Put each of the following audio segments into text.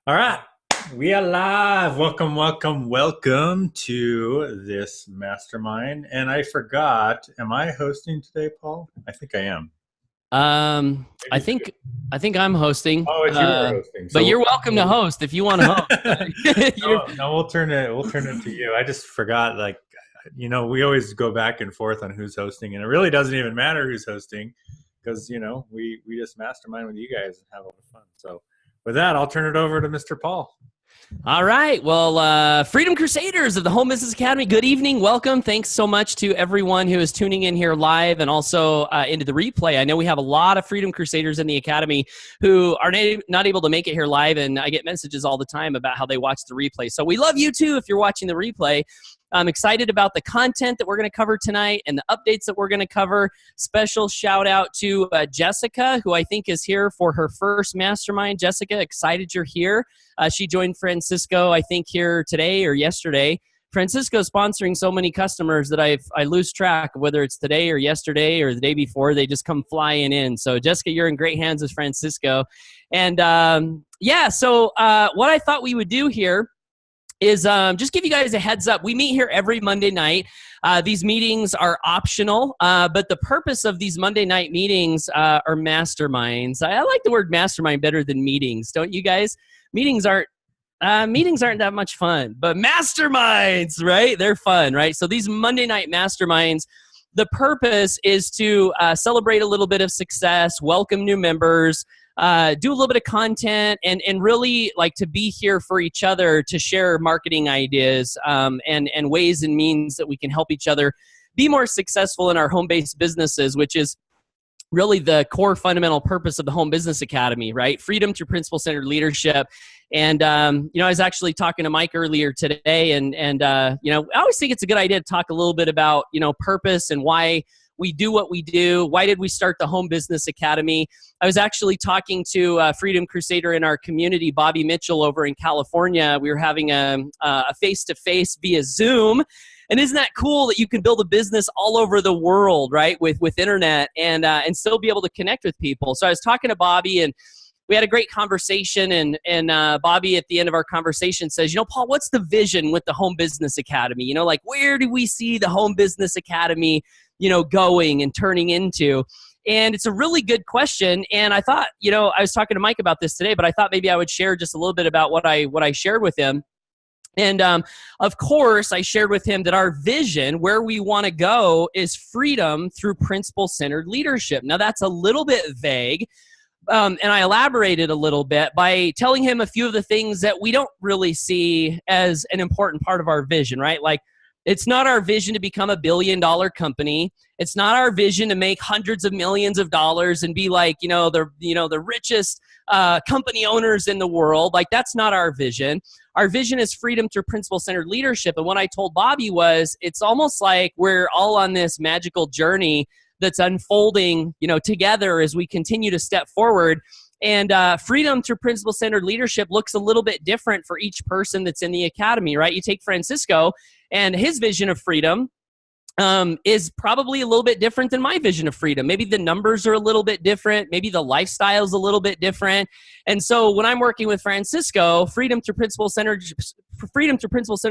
All right, we are live. Welcome to this mastermind. And I forgot, am I hosting today, Paul? I think I am. I Maybe. think I think I'm hosting. Oh, it's you who are hosting. But So you're welcome to host if you want to host. You're, no, we'll turn it to you. I just forgot, we always go back and forth on who's hosting, and it really doesn't even matter who's hosting because we just mastermind with you guys and have a lot of fun. So with that, I'll turn it over to Mr. Paul. All right. Well, Freedom Crusaders of the Home Business Academy, good evening. Welcome. Thanks so much to everyone who is tuning in here live and also into the replay. I know we have a lot of Freedom Crusaders in the Academy who are not able to make it here live, and I get messages all the time about how they watch the replay. So we love you too if you're watching the replay. I'm excited about the content that we're going to cover tonight and the updates that we're going to cover. Special shout out to Jessica, who I think is here for her first mastermind. Jessica, excited you're here. She joined Francisco, I think, here today or yesterday. Francisco's sponsoring so many customers that I lose track of whether it's today or yesterday or the day before. They just come flying in. So, Jessica, you're in great hands with Francisco. And, so what I thought we would do here is just give you guys a heads up. We meet here every Monday night. These meetings are optional, but the purpose of these Monday night meetings are masterminds. I like the word mastermind better than meetings, don't you guys? Meetings aren't that much fun, but masterminds, right? They're fun, right? So these Monday night masterminds, the purpose is to celebrate a little bit of success, welcome new members, do a little bit of content, and really like to be here for each other to share marketing ideas and ways and means that we can help each other be more successful in our home-based businesses, which is really the core fundamental purpose of the Home Business Academy, right? Freedom through principle-centered leadership. And, I was actually talking to Mike earlier today, and I always think it's a good idea to talk a little bit about, purpose and why we do what we do. Why did we start the Home Business Academy? I was actually talking to a Freedom Crusader in our community, Bobby Mitchell, over in California. We were having a face-to-face via Zoom. And isn't that cool that you can build a business all over the world, right, with internet and still be able to connect with people? So I was talking to Bobby, and we had a great conversation. And Bobby, at the end of our conversation, says, Paul, what's the vision with the Home Business Academy? Like, where do we see the Home Business Academy, going and turning into? And it's a really good question. And I thought, I was talking to Mike about this today, but I thought maybe I would share just a little bit about what I shared with him. And of course, I shared with him that our vision, where we want to go, is freedom through principle-centered leadership. Now, that's a little bit vague, and I elaborated a little bit by telling him a few of the things that we don't really see as an important part of our vision, right? Like, it's not our vision to become a billion-dollar company. It's not our vision to make hundreds of millions of dollars and be like, the richest company owners in the world. Like, that's not our vision. Our vision is freedom through principle-centered leadership. And what I told Bobby was, it's almost like we're all on this magical journey that's unfolding, together as we continue to step forward. And freedom through principle-centered leadership looks a little bit different for each person that's in the academy, right? You take Francisco, and his vision of freedom is probably a little bit different than my vision of freedom. Maybe the numbers are a little bit different. Maybe the lifestyle is a little bit different. And so when I'm working with Francisco, freedom through principle-centered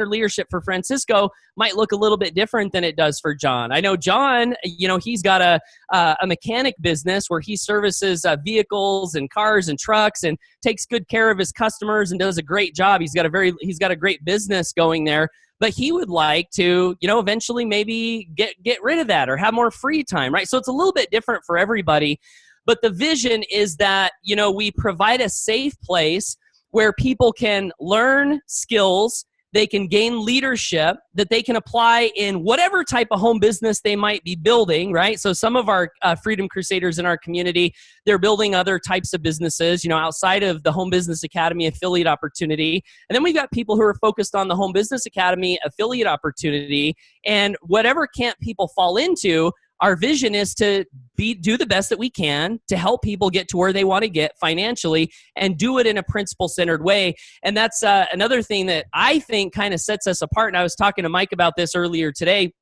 leadership for Francisco might look a little bit different than it does for John. I know John, he's got a mechanic business where he services vehicles and cars and trucks and takes good care of his customers and does a great job. He's got a great business going there. But he would like to, eventually maybe get rid of that or have more free time, right? So it's a little bit different for everybody. But the vision is that, we provide a safe place where people can learn skills, they can gain leadership that they can apply in whatever type of home business they might be building, right? So some of our Freedom Crusaders in our community, they're building other types of businesses, outside of the Home Business Academy affiliate opportunity. And then we've got people who are focused on the Home Business Academy affiliate opportunity. And whatever camp people fall into, our vision is to do the best that we can to help people get to where they want to get financially and do it in a principle-centered way. And that's another thing that I think kind of sets us apart. And I was talking to Mike about this earlier today.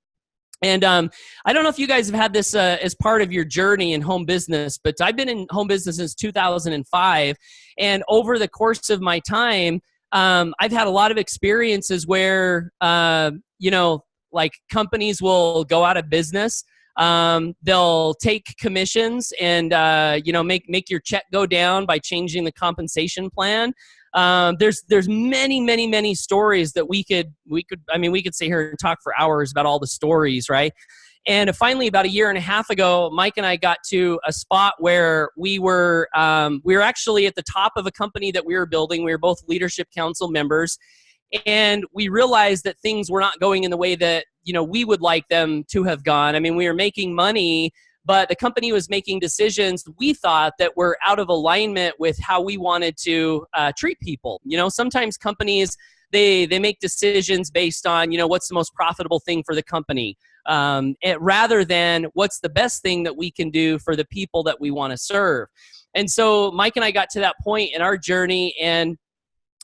And I don't know if you guys have had this as part of your journey in home business, but I've been in home business since 2005. And over the course of my time, I've had a lot of experiences where, like companies will go out of business. They'll take commissions and, make your check go down by changing the compensation plan. There's many stories that we could sit here and talk for hours about all the stories, right? And finally, about a year and a half ago, Mike and I got to a spot where we were actually at the top of a company that we were building. We were both leadership council members, and we realized that things were not going in the way that we would like them to have gone. I mean, we were making money, but the company was making decisions we thought that were out of alignment with how we wanted to treat people. Sometimes companies, they make decisions based on, what's the most profitable thing for the company, rather than what's the best thing that we can do for the people that we want to serve. And so Mike and I got to that point in our journey, and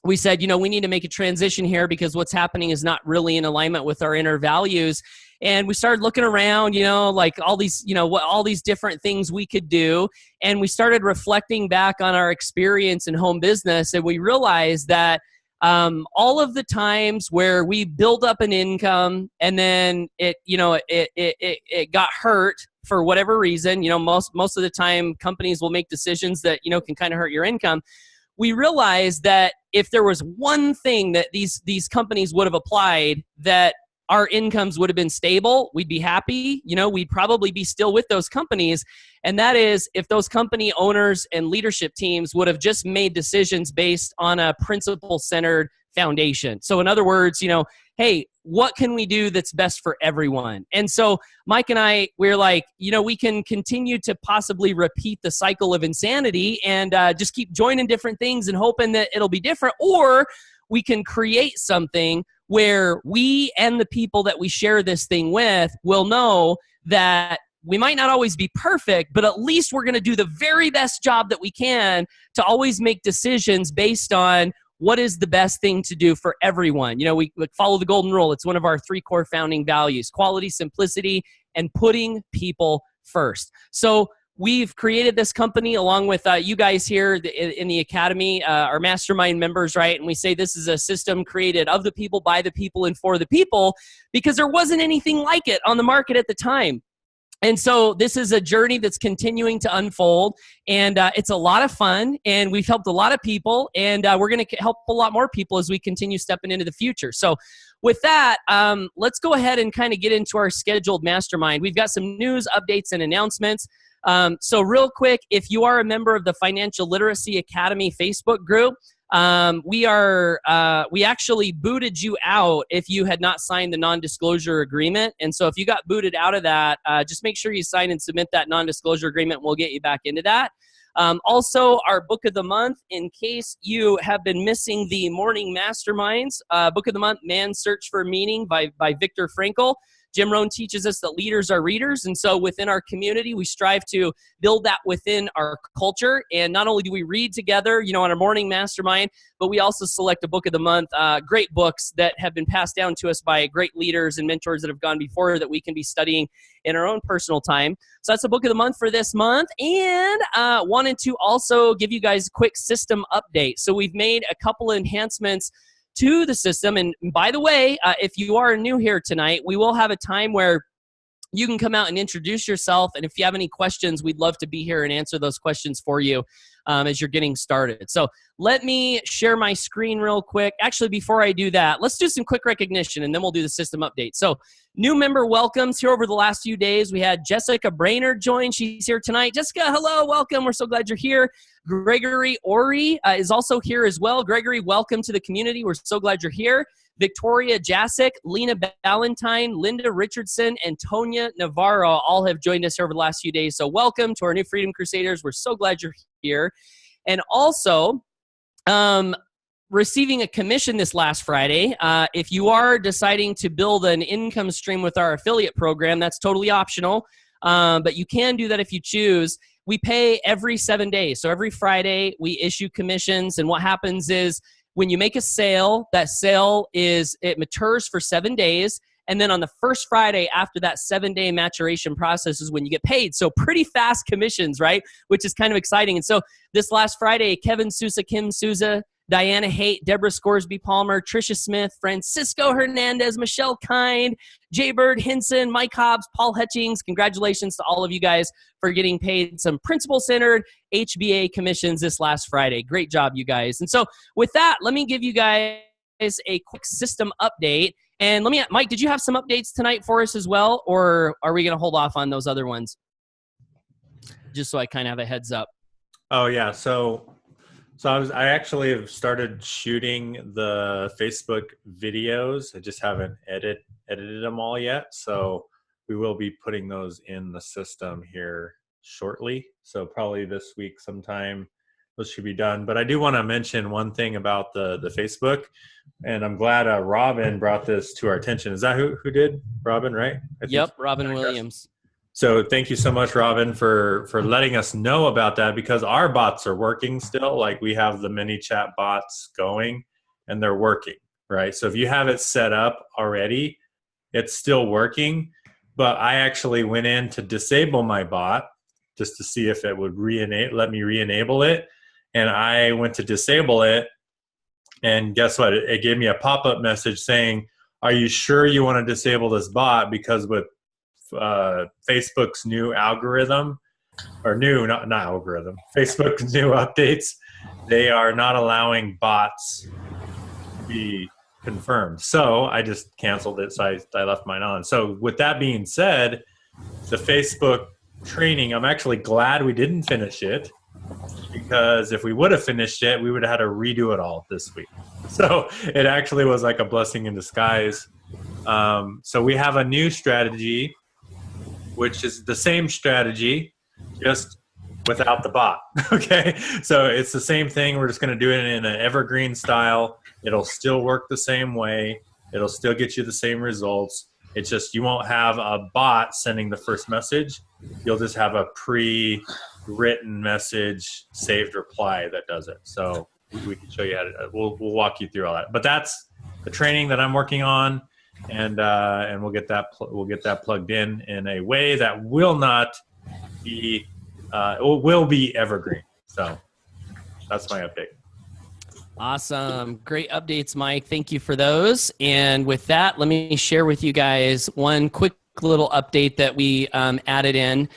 we said, we need to make a transition here because what's happening is not really in alignment with our inner values. And we started looking around, like all these, all these different things we could do. And we started reflecting back on our experience in home business. And we realized that all of the times where we build up an income and then it got hurt for whatever reason, most of the time companies will make decisions that, can kind of hurt your income. We realized that if there was one thing that these companies would have applied, that our incomes would have been stable, we'd be happy, we'd probably be still with those companies. And that is if those company owners and leadership teams would have just made decisions based on a principle-centered foundation. So in other words, hey, what can we do that's best for everyone? And so Mike and I, we're like, we can continue to possibly repeat the cycle of insanity and just keep joining different things and hoping that it'll be different, or we can create something where we and the people that we share this thing with will know that we might not always be perfect, but at least we're going to do the very best job that we can to always make decisions based on what is the best thing to do for everyone. We follow the golden rule. It's one of our 3 core founding values: quality, simplicity, and putting people first. So we've created this company along with you guys here in the academy, our mastermind members, right? And we say this is a system created of the people, by the people, and for the people, because there wasn't anything like it on the market at the time. And so this is a journey that's continuing to unfold, and it's a lot of fun, and we've helped a lot of people, and we're going to help a lot more people as we continue stepping into the future. So with that, let's go ahead and kind of get into our scheduled mastermind. We've got some news, updates, and announcements. So real quick, if you are a member of the Financial Literacy Academy Facebook group, we actually booted you out if you had not signed the non-disclosure agreement. And so if you got booted out of that, just make sure you sign and submit that non-disclosure agreement. We'll get you back into that. Also, our book of the month, in case you have been missing the morning masterminds, book of the month, Man's Search for Meaning by Viktor Frankl. Jim Rohn teaches us that leaders are readers, and so within our community, we strive to build that within our culture. And not only do we read together, on our morning mastermind, but we also select a book of the month, great books that have been passed down to us by great leaders and mentors that have gone before that we can be studying in our own personal time. So that's the book of the month for this month. And wanted to also give you guys a quick system update. So we've made a couple of enhancements to the system. And by the way, if you are new here tonight, we will have a time where you can come out and introduce yourself. And if you have any questions, we'd love to be here and answer those questions for you as you're getting started. So let me share my screen real quick. Actually, before I do that, let's do some quick recognition and then we'll do the system update. So new member welcomes here over the last few days. We had Jessica Brainerd join. She's here tonight. Jessica, hello, welcome. We're so glad you're here. Gregory Ori is also here as well. Gregory, welcome to the community. We're so glad you're here. Victoria Jasic, Lena Ballantyne, Linda Richardson, and Tonya Navarro all have joined us over the last few days. So welcome to our new Freedom Crusaders. We're so glad you're here. And also, receiving a commission this last Friday. If you are deciding to build an income stream with our affiliate program, that's totally optional, but you can do that if you choose. We pay every 7 days. So every Friday, we issue commissions, and what happens is when you make a sale, that sale it matures for 7 days, And then on the first Friday after that 7-day maturation process is when you get paid. So pretty fast commissions, right? Which is kind of exciting. And so this last Friday, Kevin Sousa, Kim Souza, Diana Haight, Deborah Scoresby Palmer, Trisha Smith, Francisco Hernandez, Michelle Kind, Jay Bird Hinson, Mike Hobbs, Paul Hutchings. Congratulations to all of you guys for getting paid some principal-centered HBA commissions this last Friday. Great job, you guys. And so with that, let me give you guys a quick system update. And Mike, did you have some updates tonight for us as well, or are we going to hold off on those other ones? Just so I kind of have a heads up. Oh yeah, so I actually have started shooting the Facebook videos. I just haven't edited them all yet, so we will be putting those in the system here shortly. So probably this week sometime those should be done. But I do want to mention one thing about the Facebook, and I'm glad Robin brought this to our attention. Is that who did? Robin, right? Yep, Robin Williams. So thank you so much, Robin, for letting us know about that, because our bots are working still. Like, we have the mini chat bots going and they're working, right? So if you have it set up already, it's still working. But I actually went in to disable my bot just to see if it would let me re-enable it. And I went to disable it, and guess what? It gave me a pop-up message saying, are you sure you want to disable this bot? Because with Facebook's new algorithm, or not algorithm, Facebook's new updates, they are not allowing bots to be confirmed. So I just canceled it. So I left mine on. So with that being said, the Facebook training, I'm actually glad we didn't finish it, because if we would have finished it, we would have had to redo it all this week. So it actually was like a blessing in disguise. So we have a new strategy, which is the same strategy, just without the bot. Okay, so it's the same thing. We're just going to do it in an evergreen style. It'll still work the same way. It'll still get you the same results. It's just you won't have a bot sending the first message. You'll just have a pre-written message, saved reply that does it. So we can show you how to. We'll walk you through all that. But that's the training that I'm working on, and we'll get that plugged in a way that will not be will be evergreen. So that's my update. Awesome. Great updates, Mike. Thank you for those. And with that, let me share with you guys one quick little update that we added in.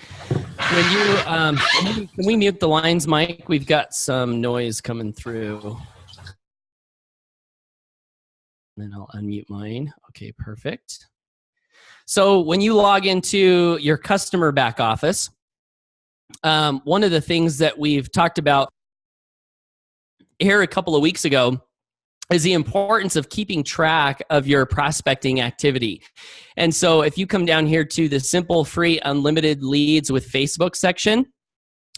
When you can we mute the lines, Mike? We've got some noise coming through. And then I'll unmute mine. Okay, perfect. So when you log into your customer back office, one of the things that we've talked about here a couple of weeks ago is the importance of keeping track of your prospecting activity. And so if you come down here to the simple, free, unlimited leads with Facebook section,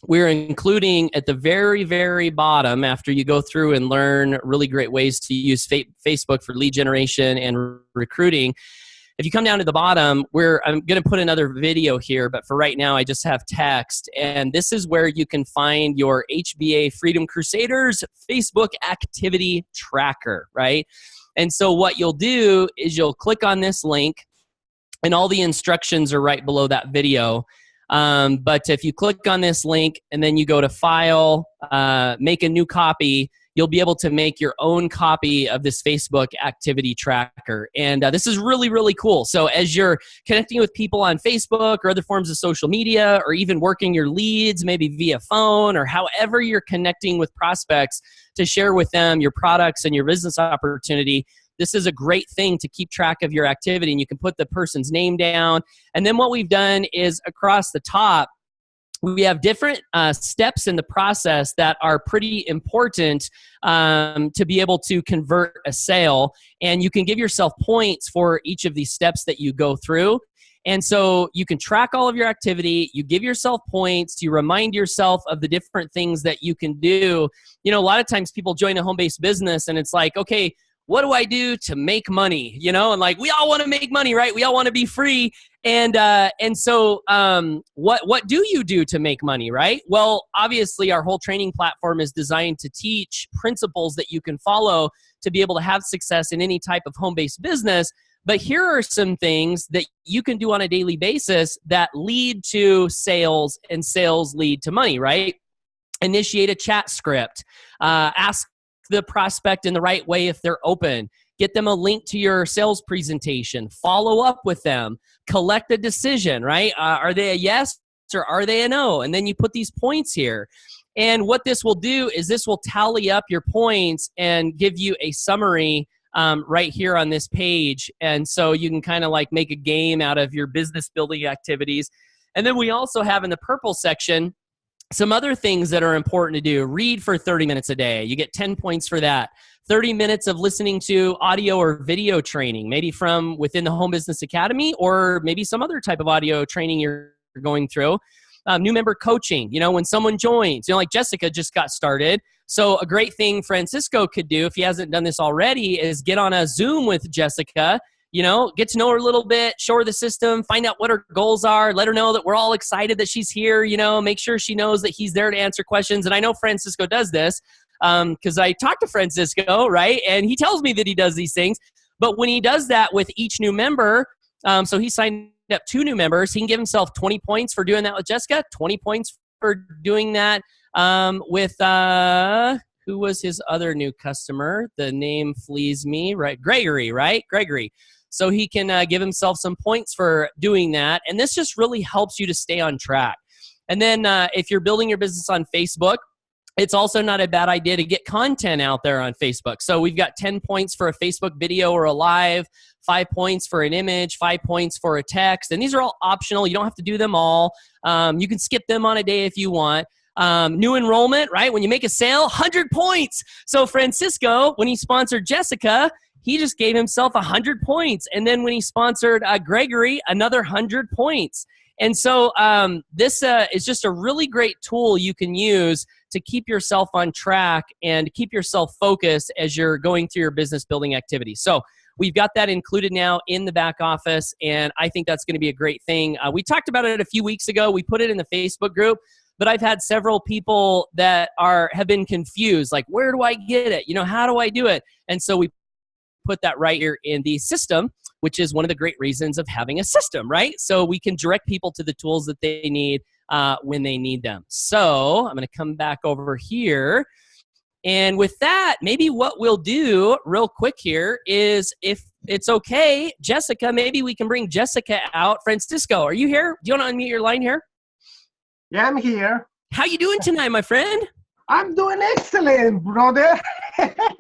we're including at the very, very bottom, after you go through and learn really great ways to use Facebook for lead generation and recruiting. If you come down to the bottom, I'm going to put another video here, but for right now, I just have text. And this is where you can find your HBA Freedom Crusaders Facebook activity tracker, right? And so what you'll do is you'll click on this link, and all the instructions are right below that video. But if you click on this link and then you go to File, make a new copy, you'll be able to make your own copy of this Facebook activity tracker. And this is really, really cool. So as you're connecting with people on Facebook or other forms of social media, or even working your leads, maybe via phone, or however you're connecting with prospects to share with them your products and your business opportunity, this is a great thing to keep track of your activity. And you can put the person's name down. And then what we've done is across the top, we have different steps in the process that are pretty important to be able to convert a sale. And you can give yourself points for each of these steps that you go through. And so you can track all of your activity. You give yourself points. You remind yourself of the different things that you can do. You know, a lot of times people join a home-based business and it's like, okay, what do I do to make money? You know, and like, we all want to make money, right? We all want to be free. And so what do you do to make money, right? Well, obviously our whole training platform is designed to teach principles that you can follow to be able to have success in any type of home-based business. But here are some things that you can do on a daily basis that lead to sales, and sales lead to money, right? Initiate a chat script. Ask the prospect in the right way if they're open. Get them a link to your sales presentation. Follow up with them. Collect a decision, right? Are they a yes or are they a no? And then you put these points here. And what this will do is this will tally up your points and give you a summary right here on this page. And so you can kind of like make a game out of your business building activities. And then we also have in the purple section some other things that are important to do. Read for 30 minutes a day. You get 10 points for that. 30 minutes of listening to audio or video training, maybe from within the Home Business Academy or maybe some other type of audio training you're going through. New member coaching, when someone joins, like Jessica just got started. So a great thing Francisco could do if he hasn't done this already is get on a Zoom with Jessica, get to know her a little bit, show her the system, find out what her goals are, let her know that we're all excited that she's here, make sure she knows that he's there to answer questions. And I know Francisco does this because I talk to Francisco, right? And he tells me that he does these things. But when he does that with each new member, so he signed up 2 new members, he can give himself 20 points for doing that with Jessica, 20 points for doing that with, who was his other new customer? The name flees me, right? Gregory, right? Gregory. So he can give himself some points for doing that. And this just really helps you to stay on track. And then if you're building your business on Facebook, it's also not a bad idea to get content out there on Facebook. So we've got 10 points for a Facebook video or a live, 5 points for an image, 5 points for a text. And these are all optional. You don't have to do them all. You can skip them on a day if you want. New enrollment, right? When you make a sale, 100 points. So Francisco, when he sponsored Jessica, he just gave himself 100 points. And then when he sponsored Gregory, another 100 points. And so this is just a really great tool you can use to keep yourself on track and keep yourself focused as you're going through your business building activities. So we've got that included now in the back office, and I think that's going to be a great thing. We talked about it a few weeks ago. We put it in the Facebook group, but I've had several people that have been confused, like, where do I get it? How do I do it? And so we put that right here in the system, which is one of the great reasons of having a system, right? So we can direct people to the tools that they need when they need them. So I'm going to come back over here. And with that, maybe what we'll do real quick here is, if it's okay, Jessica, maybe we can bring Jessica out. Francisco, are you here? Do you want to unmute your line here? Yeah, I'm here. How you doing tonight, my friend? I'm doing excellent, brother.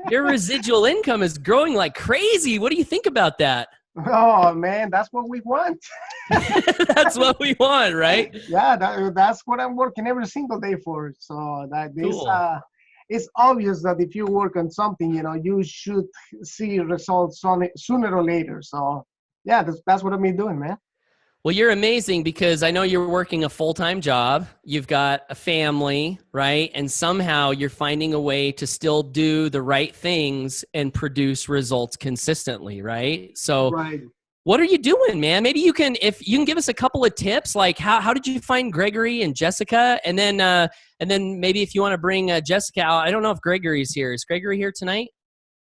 Your residual income is growing like crazy. What do you think about that? Oh, man, that's what we want. That's what we want, right? Yeah, that's what I'm working every single day for. So that this, Cool. it's obvious that if you work on something, you should see results on it sooner or later. So yeah, that's what I've been doing, man. Well, you're amazing because I know you're working a full-time job. You've got a family, right? And somehow you're finding a way to still do the right things and produce results consistently, right? So Right. what are you doing, man? Maybe if you can give us a couple of tips, like how did you find Gregory and Jessica? And then maybe if you want to bring Jessica out. I don't know if Gregory's here. Is Gregory here tonight?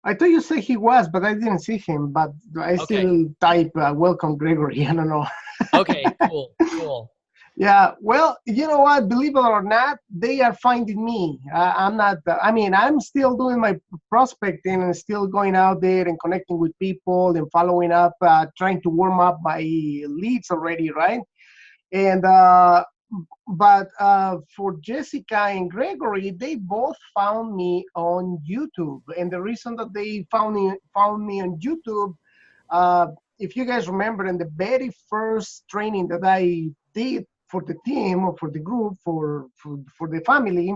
I thought you said he was, but I didn't see him. But I still type welcome Gregory. I don't know. Okay, cool. Yeah, well, you know what? Believe it or not, they are finding me. I'm not. I'm still doing my prospecting and still going out there and connecting with people and following up, trying to warm up my leads already, right? And but for Jessica and Gregory, they both found me on YouTube, and the reason that they found me on YouTube, if you guys remember, in the very first training that I did for the team or for the group for the family,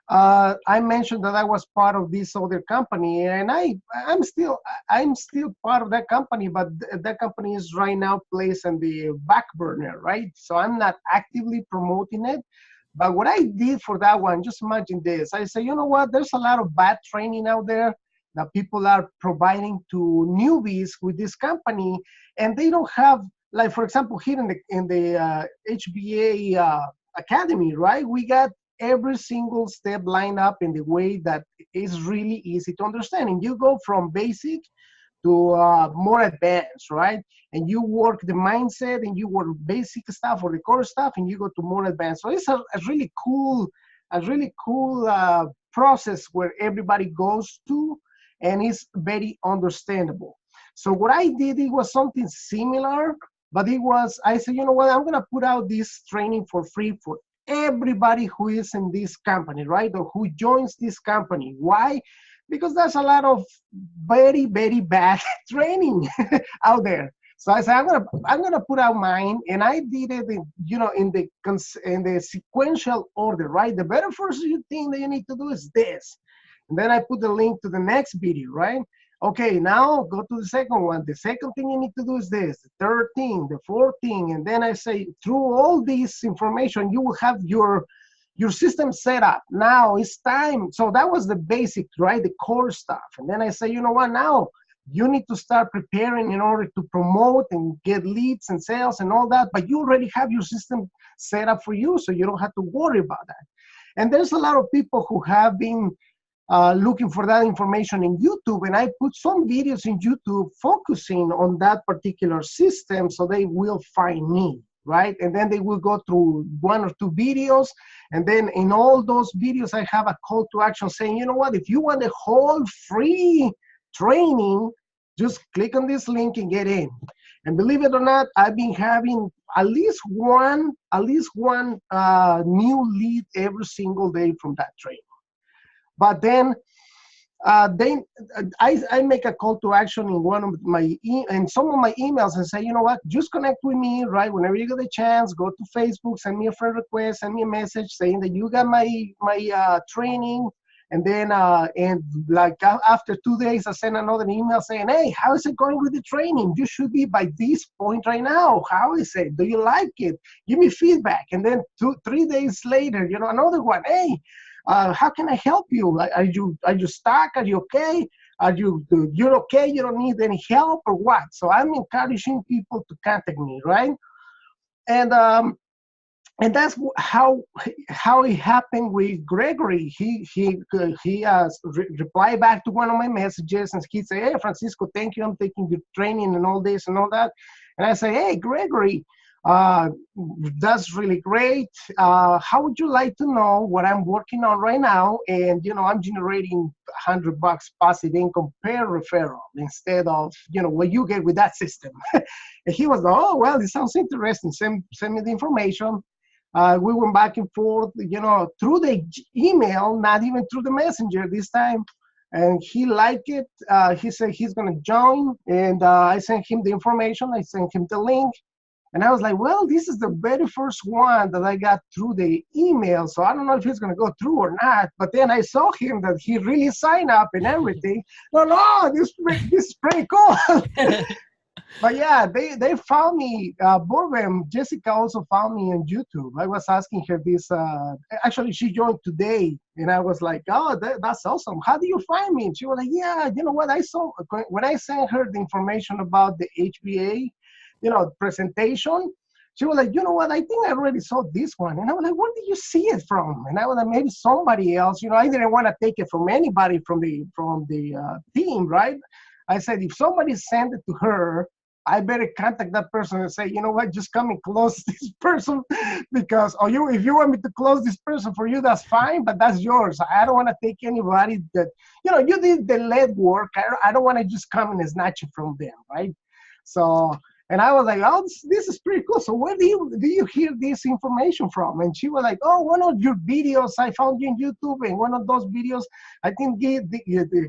I mentioned that I was part of this other company, and I'm still part of that company, but that company is right now placed on the back burner, right? So I'm not actively promoting it. But what I did for that one, just imagine this. I say, you know what? There's a lot of bad training out there that people are providing to newbies with this company, and they don't have, like, for example, here in the HBA Academy, right? We got every single step lined up in the way that is really easy to understand. And you go from basic more advanced, right? And you work the mindset and you work basic stuff or the core stuff, and you go to more advanced. So it's a really cool, process where everybody goes to, and it's very understandable. So what I did, it was something similar, but I said, you know what, I'm gonna put out this training for free for everybody who is in this company, right? Or who joins this company. Why? Because there's a lot of very, very bad training out there. So I said, I'm gonna put out mine, and I did it, in the sequential order, right? The very first thing that you need to do is this, and then I put the link to the next video, right? Okay, now go to the second one. The second thing you need to do is this. The third thing, the fourth thing, and then I say through all this information, you will have your system set up. Now it's time. So that was the basic, right? The core stuff. And then I say, you know what? Now you need to start preparing in order to promote and get leads and sales and all that. But you already have your system set up for you, so you don't have to worry about that. And there's a lot of people who have been looking for that information in YouTube, and I put some videos in YouTube focusing on that particular system, so they will find me, right? And then they will go through one or two videos, and then in all those videos I have a call to action saying, you know what, if you want the whole free training, just click on this link and get in. And believe it or not, I've been having at least one new lead every single day from that training. But then I make a call to action in one of in some of my emails and say, you know what, just connect with me, right? Whenever you get a chance, go to Facebook, send me a friend request, send me a message saying that you got my training. And then after 2 days, I send another email saying, hey, how is it going with the training? You should be by this point right now. How is it? Do you like it? Give me feedback. And then 3 days later, another one, hey, how can I help you? Are you stuck? Are you okay? You're okay? You don't need any help or what? So I'm encouraging people to contact me, right? And that's how it happened with Gregory. He replied back to one of my messages, and he said, hey, Francisco, thank you. I'm taking your training and all this and all that. And I say, hey, Gregory, that's really great. How would you like to know what I'm working on right now? And, I'm generating $100 passive income per referral instead of, what you get with that system. And he was, oh, well, it sounds interesting. Send me the information. We went back and forth, through the email, not even through the messenger this time. And he liked it. He said he's going to join. And I sent him the information. I sent him the link. And I was like, well, this is the very first one that I got through the email. So I don't know if he's going to go through or not. But then I saw him that he really signed up and everything. No, this is pretty cool. But yeah, they found me, both of them. Jessica also found me on YouTube. I was asking her this, actually she joined today, and I was like, oh, that's awesome. How do you find me? And she was like, yeah, you know what, I saw, when I sent her the information about the HBA, presentation, she was like, you know what, I think I already saw this one. And I was like, where did you see it from? And I was like, maybe somebody else. I didn't want to take it from anybody from the team, right? I said, if somebody sent it to her, I better contact that person and say, you know what, just come and close this person, because if you want me to close this person for you, that's fine, but that's yours. I don't want to take anybody that, you did the lead work. I don't want to just come and snatch it from them, right? So, and I was like, oh, this is pretty cool. So where do you hear this information from? And she was like, oh, one of your videos I found you on YouTube, and one of those videos, I think you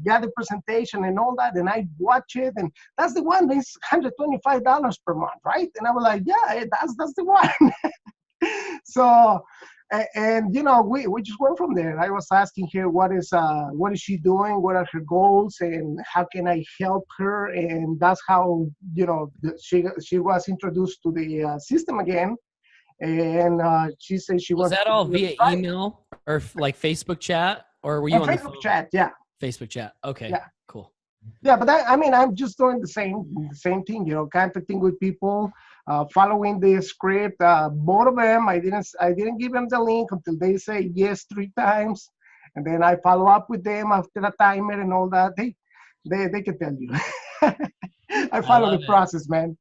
got the presentation and all that, and I watch it, and that's the one that's $125 per month, right? And I was like, yeah, that's the one. So, and we just went from there. I was asking her what is she doing, what are her goals, and how can I help her, and that's how she was introduced to the system again. And she said she was that all via email or like Facebook chat, or were you on Facebook the phone? Chat? Yeah, Facebook chat. Okay, yeah, cool. Yeah, but I'm just doing the same thing, contacting with people, following the script. Both of them, I didn't give them the link until they say yes 3 times, and then I follow up with them after a timer and all that. They can tell you. I follow the process, man.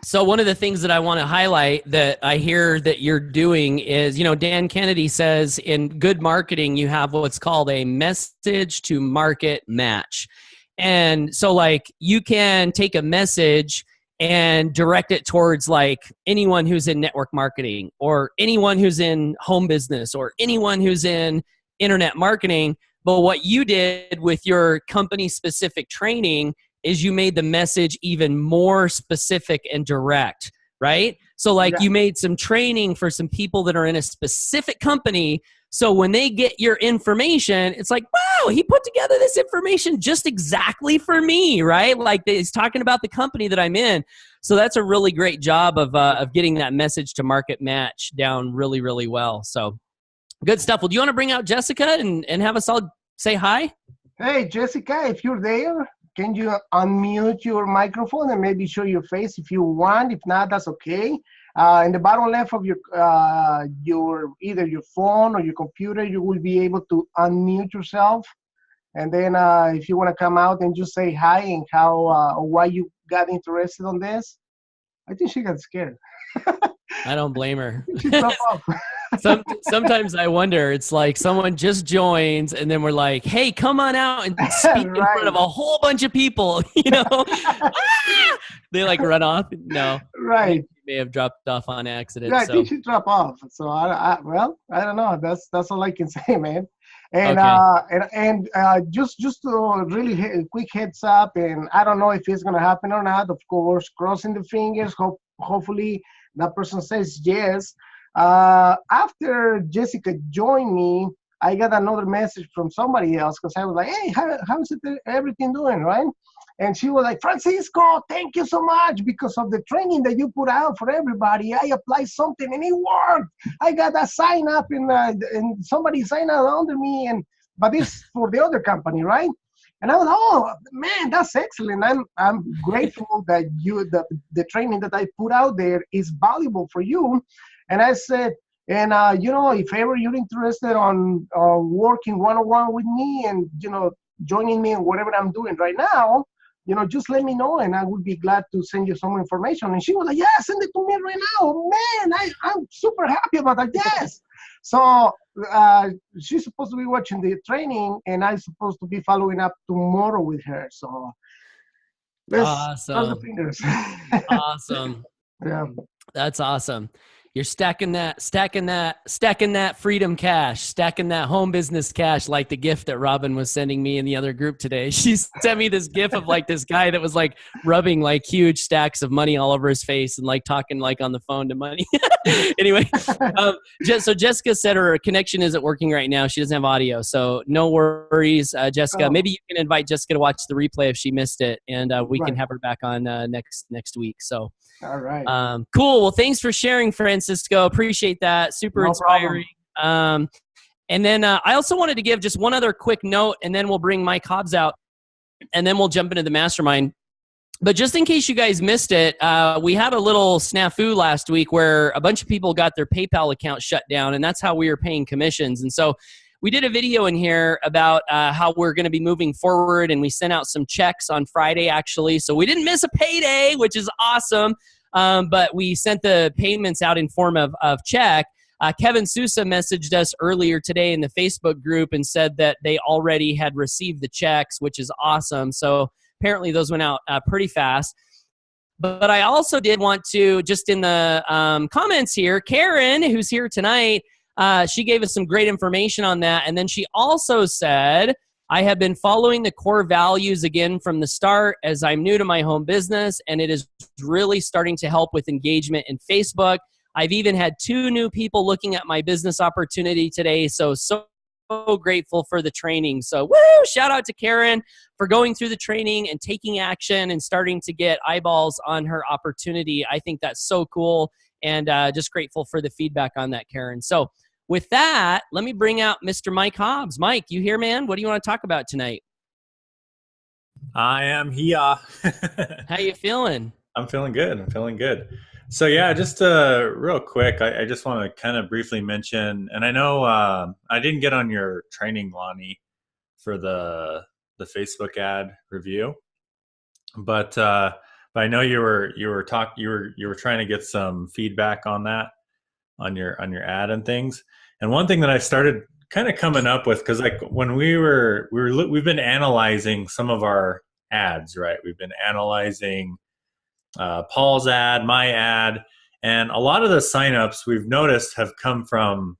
So one of the things that I want to highlight that I hear that you're doing is, Dan Kennedy says in good marketing, you have what's called a message to market match. And so like you can take a message and direct it towards like anyone who's in network marketing or anyone who's in home business or anyone who's in internet marketing. But what you did with your company specific training is you made the message even more specific and direct, right? So like you made some training for some people that are in a specific company. So when they get your information, it's like, wow, he put together this information just exactly for me, right? Like he's talking about the company that I'm in. So that's a really great job of getting that message to market match down really, really well. So good stuff. Well, do you want to bring out Jessica and have us all say hi? Hey, Jessica, if you're there, can you unmute your microphone and maybe show your face if you want? If not, that's okay. In the bottom left of your either your phone or your computer, you will be able to unmute yourself. And then if you want to come out and just say hi and how why you got interested on this. I think she got scared. I don't blame her. She dropped off. Sometimes I wonder, it's like someone just joins and then we're like, hey, come on out and speak in front of a whole bunch of people, They like run off. No. Right. She may have dropped off on accident. Yeah, I think she dropped off. So I don't know. That's all I can say, man. And just to really quick heads up, and I don't know if it's gonna happen or not. Of course, crossing the fingers. Hopefully that person says yes. After Jessica joined me, I got another message from somebody else because I was like, hey, how's everything doing, right? And she was like, Francisco, thank you so much because of the training that you put out for everybody. I applied something and it worked. I got a sign up and somebody signed up under me, but it's for the other company, right? And I was, oh man, that's excellent. I'm grateful that the training that I put out there is valuable for you. And I said, and if ever you're interested on working one-on-one with me and joining me in whatever I'm doing right now, just let me know and I would be glad to send you some information. And she was like, yeah, send it to me right now. Man, I'm super happy about that. Yes. So she's supposed to be watching the training and I'm supposed to be following up tomorrow with her. So let's cross the fingers. Awesome. Yeah. That's awesome. You're stacking that freedom cash, stacking that home business cash, like the gift that Robin was sending me in the other group today. She sent me this gif of like this guy that was like rubbing like huge stacks of money all over his face and like talking like on the phone to money. Anyway, so Jessica said her connection isn't working right now. She doesn't have audio, so no worries, Jessica. Oh. Maybe you can invite Jessica to watch the replay if she missed it, and we can have her back on next week. So. All right. Cool. Well, thanks for sharing, Francisco. Appreciate that. Super inspiring. And then I also wanted to give just one other quick note, and then we'll bring Mike Hobbs out, and then we'll jump into the mastermind. But just in case you guys missed it, we had a little snafu last week where a bunch of people got their PayPal account shut down, and that's how we were paying commissions. And so we did a video in here about how we're going to be moving forward, and we sent out some checks on Friday, actually. So we didn't miss a payday, which is awesome. But we sent the payments out in form of check. Kevin Sousa messaged us earlier today in the Facebook group and said that they already had received the checks, which is awesome. So apparently those went out pretty fast. But I also did want to, just in the comments here, Karen, who's here tonight, she gave us some great information on that. And then she also said, I have been following the core values again from the start as I'm new to my home business, and it is really starting to help with engagement in Facebook. I've even had 2 new people looking at my business opportunity today, so grateful for the training. So woo! Shout out to Karen for going through the training and taking action and starting to get eyeballs on her opportunity. I think that's so cool, and just grateful for the feedback on that, Karen. So with that, let me bring out Mr. Mike Hobbs. Mike, you here, man? What do you want to talk about tonight? I am here. How you feeling? I'm feeling good. So yeah, just real quick, I just want to kind of briefly mention, and I know I didn't get on your training, Lonnie, for the Facebook ad review. but I know you were trying to get some feedback on that, on your ad and things. And one thing that I started kind of coming up with, because like when we've been analyzing some of our ads, right? We've been analyzing Paul's ad, my ad, and a lot of the signups we've noticed have come from,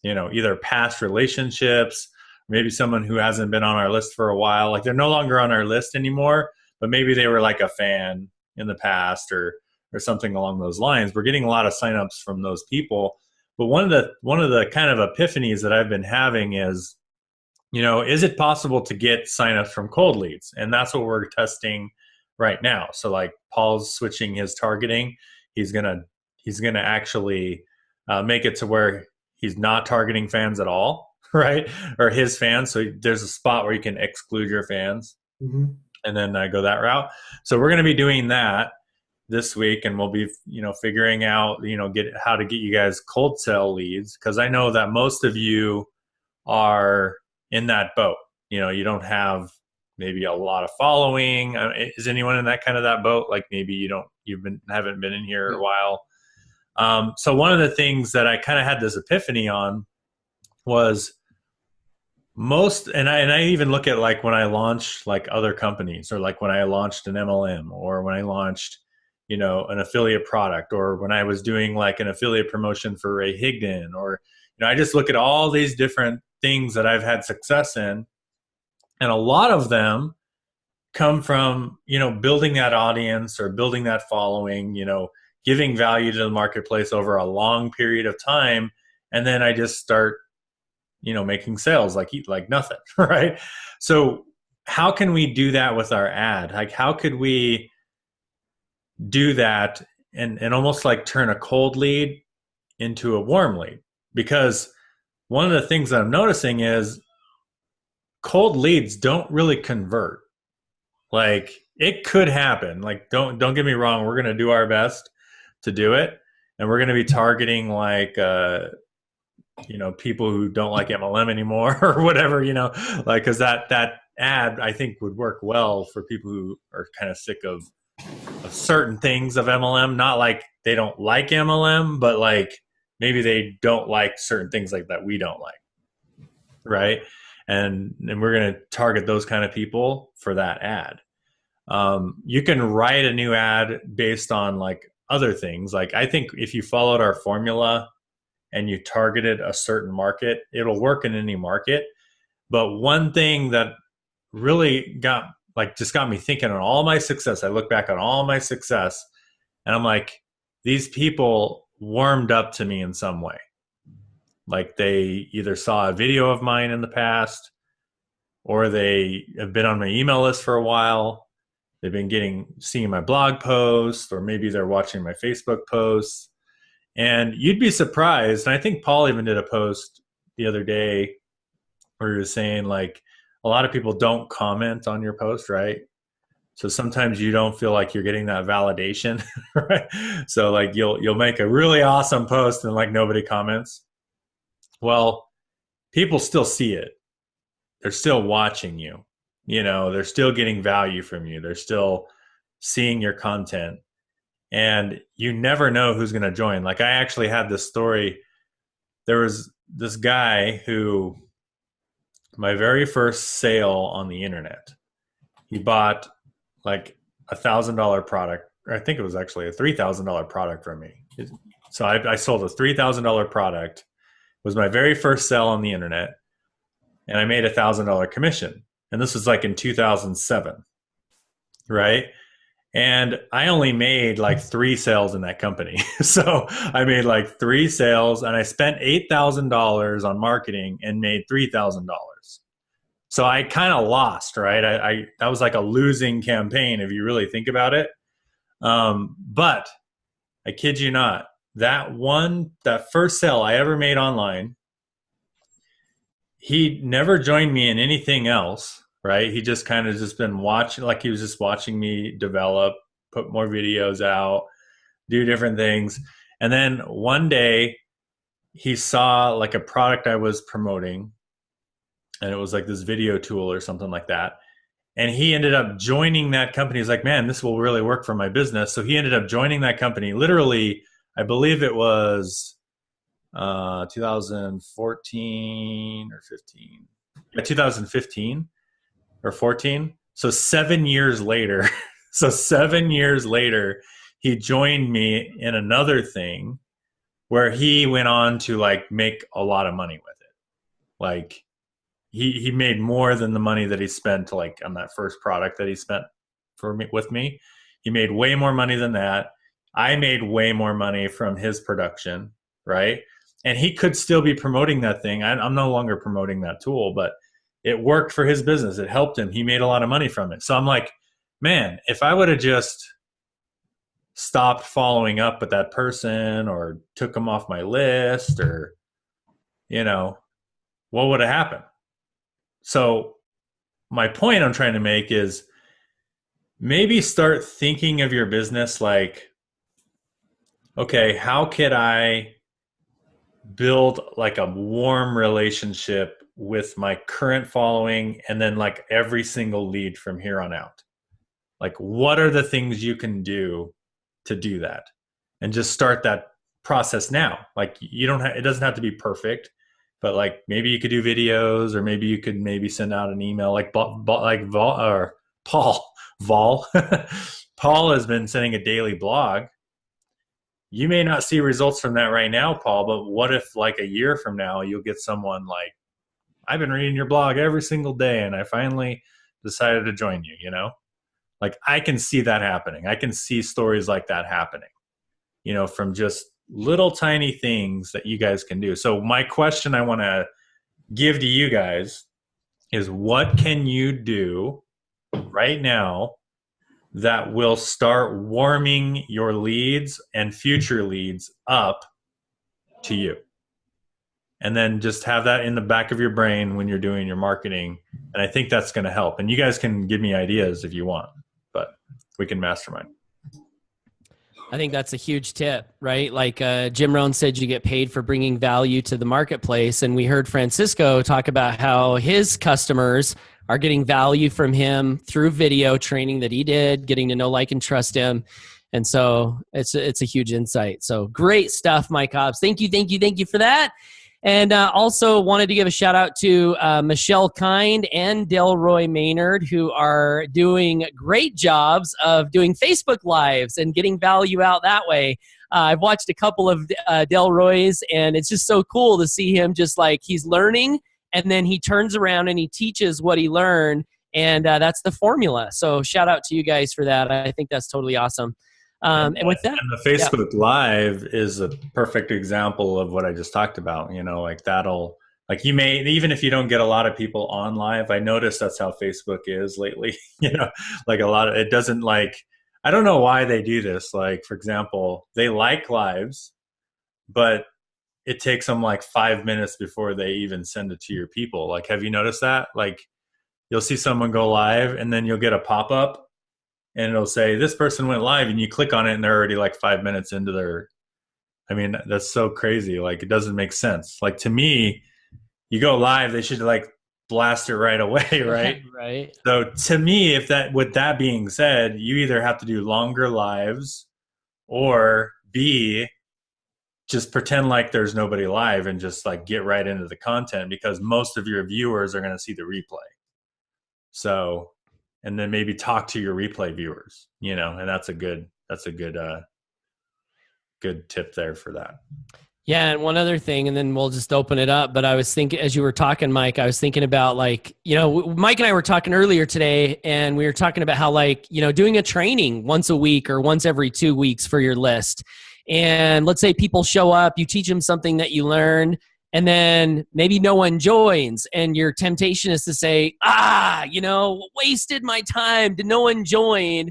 either past relationships, maybe someone who hasn't been on our list for a while. Like they're no longer on our list anymore, but maybe they were like a fan in the past or something along those lines. We're getting a lot of signups from those people. But one of the kind of epiphanies that I've been having is, is it possible to get signups from cold leads? And that's what we're testing right now. So like Paul's switching his targeting. He's gonna actually make it to where he's not targeting fans at all, right? Or his fans. So there's a spot where you can exclude your fans, and then go that route. So we're going to be doing that this week, and we'll be figuring out how to get you guys cold sell leads, because I know that most of you are in that boat. You don't have maybe a lot of following. Is anyone in that boat? Like maybe haven't been in here a while. So one of the things that I kind of had this epiphany on was and I even look at like when I launch like other companies, or like when I launched an MLM, or when I launched, an affiliate product, or when I was doing like an affiliate promotion for Ray Higdon, or, I just look at all these different things that I've had success in. And a lot of them come from, building that audience or building that following, giving value to the marketplace over a long period of time. And then I just start, making sales like nothing, right? So how can we do that with our ad? Like, how could we do that and almost like turn a cold lead into a warm lead? Because one of the things that I'm noticing is cold leads don't really convert. Like it could happen. Like don't get me wrong. We're going to do our best to do it. And we're going to be targeting like, people who don't like MLM anymore or whatever, like, cause that ad I think would work well for people who are kind of sick of certain things of MLM. Not like they don't like MLM, but like maybe they don't like certain things like that we don't like. Right. And we're going to target those kind of people for that ad. You can write a new ad based on like other things. Like I think if you followed our formula and you targeted a certain market, it'll work in any market. But one thing that really got me thinking on all my success, I look back on all my success and I'm like, these people warmed up to me in some way. Like they either saw a video of mine in the past, or they have been on my email list for a while. They've been seeing my blog posts, or maybe they're watching my Facebook posts. And you'd be surprised. And I think Paul even did a post the other day where he was saying like a lot of people don't comment on your post, right? So sometimes you don't feel like you're getting that validation, right? So like you'll make a really awesome post and like nobody comments. Well, people still see it. They're still watching you. They're still getting value from you. They're still seeing your content. And you never know who's going to join. Like I actually had this story. There was this guy who, my very first sale on the internet, he bought like $1,000 product. Or I think it was actually a $3,000 product from me. So I sold a $3,000 product. It was my very first sale on the internet. And I made $1,000 commission. And this was like in 2007, right? And I only made like 3 sales in that company. So I made like 3 sales and I spent $8,000 on marketing and made $3,000. So I kind of lost, right? I that was like a losing campaign if you really think about it. But I kid you not, that first sale I ever made online, he never joined me in anything else. Right. He just kind of been watching, like he was just watching me develop, put more videos out, do different things. And then one day he saw like a product I was promoting, and it was like this video tool or something like that. And he ended up joining that company. He's like, man, this will really work for my business. So he ended up joining that company. Literally, I believe it was 2014 or 15. Yeah, 2015 or 14. So 7 years later, he joined me in another thing where he went on to like make a lot of money with it. Like he made more than the money that he spent like on that first product that he spent for me with me. He made way more money than that. I made way more money from his production, right? And he could still be promoting that thing. I'm no longer promoting that tool, but it worked for his business. It helped him. He made a lot of money from it. So I'm like, man, if I would have just stopped following up with that person or took them off my list, or, you know, what would have happened? So my point I'm trying to make is maybe start thinking of your business like, okay, how could I build like a warm relationship with my current following and then like every single lead from here on out? Like, what are the things you can do to do that? And just start that process now. Like, you don't have, it doesn't have to be perfect, but like maybe you could do videos, or maybe you could maybe send out an email like Paul Paul has been sending a daily blog. You may not see results from that right now, Paul, but what if like a year from now you'll get someone like, I've been reading your blog every single day and I finally decided to join you, you know? Like, I can see that happening. I can see stories like that happening, you know, from just little tiny things that you guys can do. So my question I want to give to you guys is, what can you do right now that will start warming your leads and future leads up to you? And then just have that in the back of your brain when you're doing your marketing. And I think that's going to help. And you guys can give me ideas if you want, but we can mastermind. I think that's a huge tip, right? Like Jim Rohn said, you get paid for bringing value to the marketplace. And we heard Francisco talk about how his customers are getting value from him through video training that he did, getting to know, like, and trust him. And so it's a huge insight. So great stuff, Mike Hobbs. Thank you for that. And also wanted to give a shout out to Michelle Kind and Delroy Maynard, who are doing great jobs of doing Facebook Lives and getting value out that way. I've watched a couple of Delroy's, and it's just so cool to see him just like he's learning, and then he turns around and he teaches what he learned, and that's the formula. So shout out to you guys for that. I think that's totally awesome. And with that, and the Facebook Live is a perfect example of what I just talked about. You know, like that'll, like, you may, even if you don't get a lot of people on live, I noticed that's how Facebook is lately. You know, like a lot of, it doesn't, like, I don't know why they do this. Like, for example, they like lives, but it takes them like 5 minutes before they even send it to your people. Like, have you noticed that? Like, you'll see someone go live and then you'll get a pop-up and it'll say, this person went live, and you click on it and they're already like 5 minutes into their, I mean, that's so crazy. Like, it doesn't make sense. Like, to me, you go live, they should like blast it right away. Right. Right. So to me, if that, with that being said, you either have to do longer lives, or B, just pretend like there's nobody live and just like get right into the content, because most of your viewers are going to see the replay. So, and then maybe talk to your replay viewers, you know, and that's a good tip there for that. Yeah, and one other thing, and then we'll just open it up. But I was thinking, as you were talking, Mike, I was thinking about, like, you know, Mike and I were talking earlier today, and we were talking about how, like, you know, doing a training once a week or once every 2 weeks for your list. And let's say people show up, you teach them something that you learned, and then maybe no one joins, and your temptation is to say, you know, wasted my time, did no one join?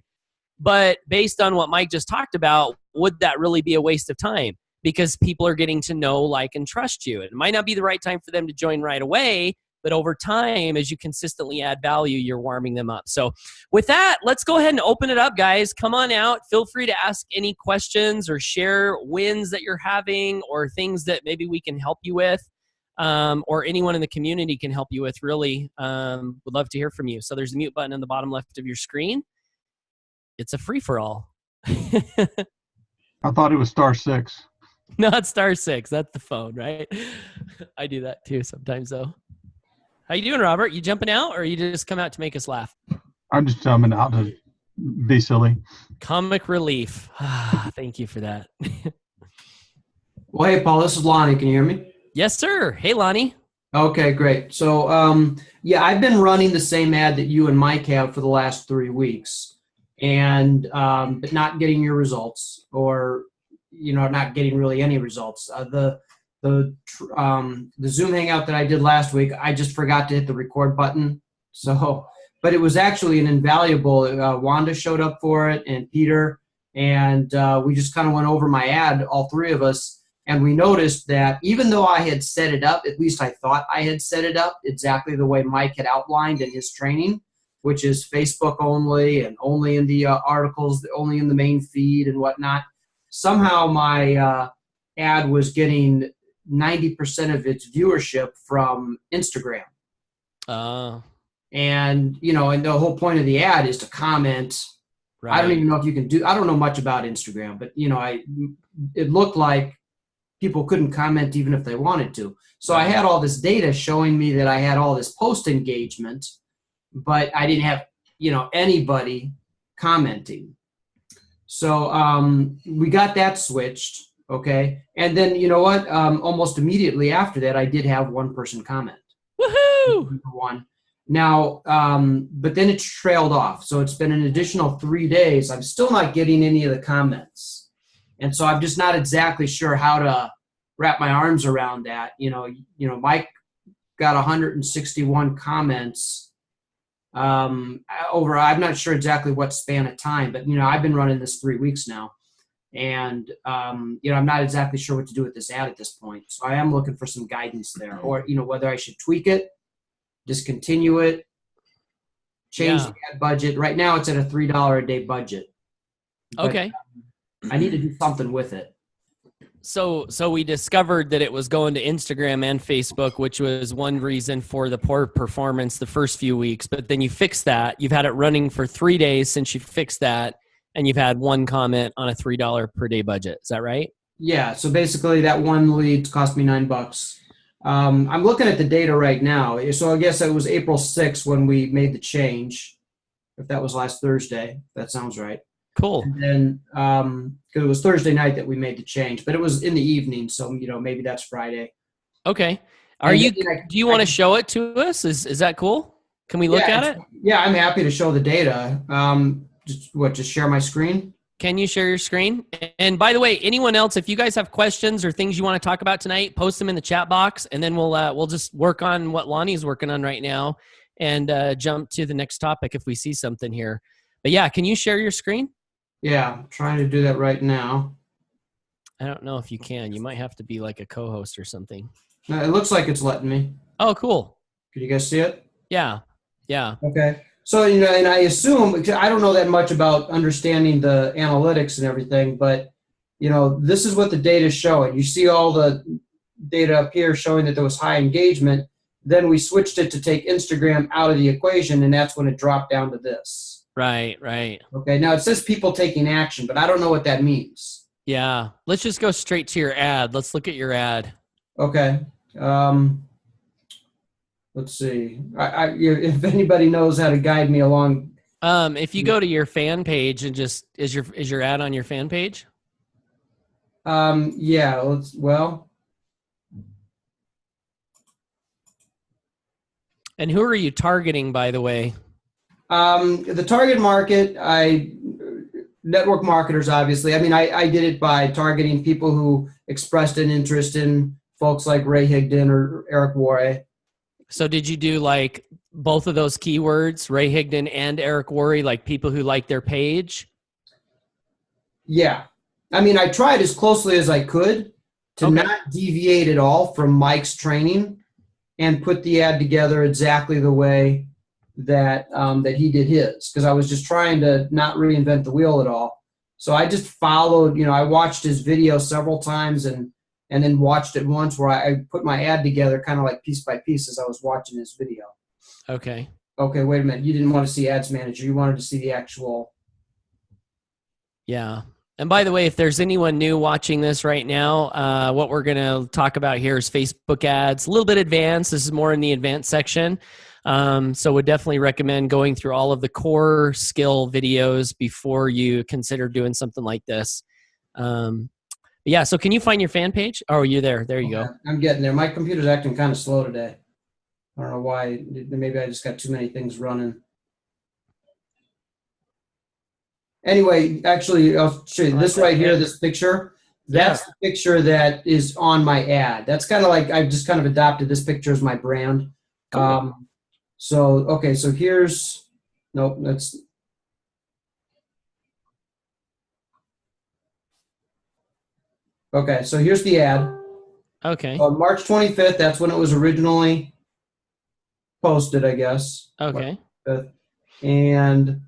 But based on what Mike just talked about, would that really be a waste of time? Because people are getting to know, like, and trust you. It might not be the right time for them to join right away, but over time, as you consistently add value, you're warming them up. So with that, let's go ahead and open it up, guys. Come on out. Feel free to ask any questions or share wins that you're having or things that maybe we can help you with. or anyone in the community can help you with, really, would love to hear from you. So there's a mute button on the bottom left of your screen. It's a free-for-all. I thought it was *6. Not *6. That's the phone, right? I do that too sometimes, though. How you doing, Robert? You jumping out, or you just come out to make us laugh? I'm just jumping out to be silly. Comic relief. Thank you for that. Well, hey, Paul, this is Lonnie. Can you hear me? Yes, sir. Hey, Lonnie. Okay, great. So, yeah, I've been running the same ad that you and Mike have for the last 3 weeks, and but not getting your results, or not getting really any results. The Zoom hangout that I did last week, I just forgot to hit the record button. So, but it was actually an invaluable. Wanda showed up for it, and Peter, and we just kind of went over my ad, all three of us. And we noticed that even though I had set it up, at least I thought I had set it up exactly the way Mike had outlined in his training, which is Facebook only and only in the articles, only in the main feed and whatnot. Somehow my ad was getting 90% of its viewership from Instagram. And, and the whole point of the ad is to comment. Right. I don't even know if you can I don't know much about Instagram, but, it looked like people couldn't comment even if they wanted to. So I had all this data showing me that I had all this post engagement, but I didn't have, anybody commenting. So we got that switched, okay? And then, almost immediately after that, I did have one person comment. Woohoo! One. Now, but then it trailed off. So it's been an additional 3 days. I'm still not getting any of the comments. And so I'm just not exactly sure how to wrap my arms around that. Mike got 161 comments over, I'm not sure exactly what span of time, but, I've been running this 3 weeks now. And, I'm not exactly sure what to do with this ad at this point. So I am looking for some guidance there, or, whether I should tweak it, discontinue it, change the ad budget. Right now it's at a $3 a day budget. But, okay. I need to do something with it. So we discovered that it was going to Instagram and Facebook, which was one reason for the poor performance the first few weeks. But then you fixed that. You've had it running for 3 days since you fixed that, and you've had one comment on a $3 per day budget. Is that right? Yeah. So basically, that one lead cost me $9. I'm looking at the data right now. So I guess it was April 6th when we made the change. If that was last Thursday, that sounds right. Cool. And then, because it was Thursday night that we made the change, but it was in the evening, so maybe that's Friday. Okay. Do you want to show it to us? Is that cool? Can we look at it? Yeah, I'm happy to show the data. Just share my screen? Can you share your screen? And by the way, anyone else, if you guys have questions or things you want to talk about tonight, post them in the chat box, and then we'll just work on what Lonnie's working on right now and jump to the next topic if we see something here. But yeah, can you share your screen? Yeah, I'm trying to do that right now. I don't know if you can. You might have to be like a co-host or something. No, it looks like it's letting me. Oh, cool. Can you guys see it? Yeah. Okay. So, and I assume, I don't know that much about understanding the analytics and everything, but, this is what the data is showing. You see all the data up here showing that there was high engagement. Then we switched it to take Instagram out of the equation, and that's when it dropped down to this. Right. Okay, now it says people taking action, but I don't know what that means. Yeah. Let's just go straight to your ad. Let's look at your ad. Okay. Let's see. If anybody knows how to guide me along. If you go to your fan page and just, is your ad on your fan page? Yeah, And who are you targeting, by the way? The target market, network marketers, obviously. I mean, I did it by targeting people who expressed an interest in folks like Ray Higdon or Eric Worre. So did you do like both of those keywords, Ray Higdon and Eric Worre, like people who like their page? Yeah. I mean, I tried as closely as I could to not deviate at all from Mike's training and put the ad together exactly the way that he did his, because I was just trying to not reinvent the wheel at all. So I just followed, I watched his video several times and and then watched it once where I put my ad together kind of like piece by piece as I was watching this video. Okay. Okay, wait a minute. You didn't want to see Ads Manager. You wanted to see the actual. Yeah. And by the way, if there's anyone new watching this right now, what we're going to talk about here is Facebook ads, a little bit advanced. This is more in the advanced section. So would definitely recommend going through all of the core skill videos before you consider doing something like this. Yeah, so can you find your fan page? Oh, you're there. There you go. I'm getting there. My computer's acting kind of slow today. I don't know why. Maybe I just got too many things running. Anyway, actually, I'll show you this right here, this picture. That's the picture that is on my ad. That's kind of like, I've just kind of adopted this picture as my brand. Cool. Okay, so here's, nope, that's, okay, so here's the ad. Okay. On March 25th, that's when it was originally posted, I guess. Okay. And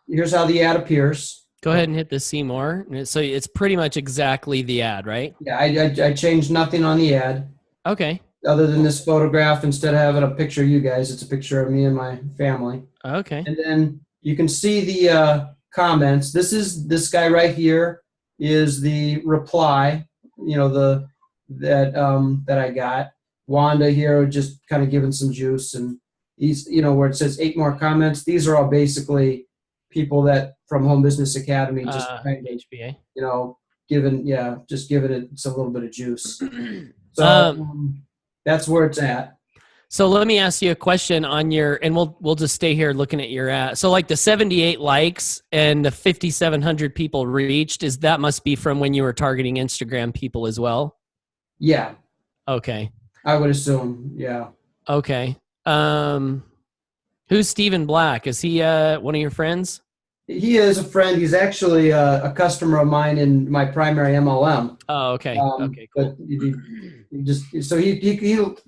here's how the ad appears. Go ahead and hit the see more. So it's pretty much exactly the ad, right? Yeah, I changed nothing on the ad. Okay. Other than this photograph, instead of having a picture of you guys, it's a picture of me and my family. Okay. And then you can see the comments. This guy right here is the reply, that I got. Wanda here just kind of giving some juice, and he's, where it says 8 more comments. These are all basically people that from Home Business Academy just kind of, HBA. giving it a little bit of juice. So that's where it's at. So let me ask you a question on your, and we'll just stay here looking at your ad. So like the 78 likes and the 5,700 people reached, that must be from when you were targeting Instagram people as well? Yeah. Okay. I would assume, yeah. Okay. Who's Stephen Black? Is he one of your friends? He is a friend. He's actually a customer of mine in my primary MLM. Oh, okay. Okay, cool. But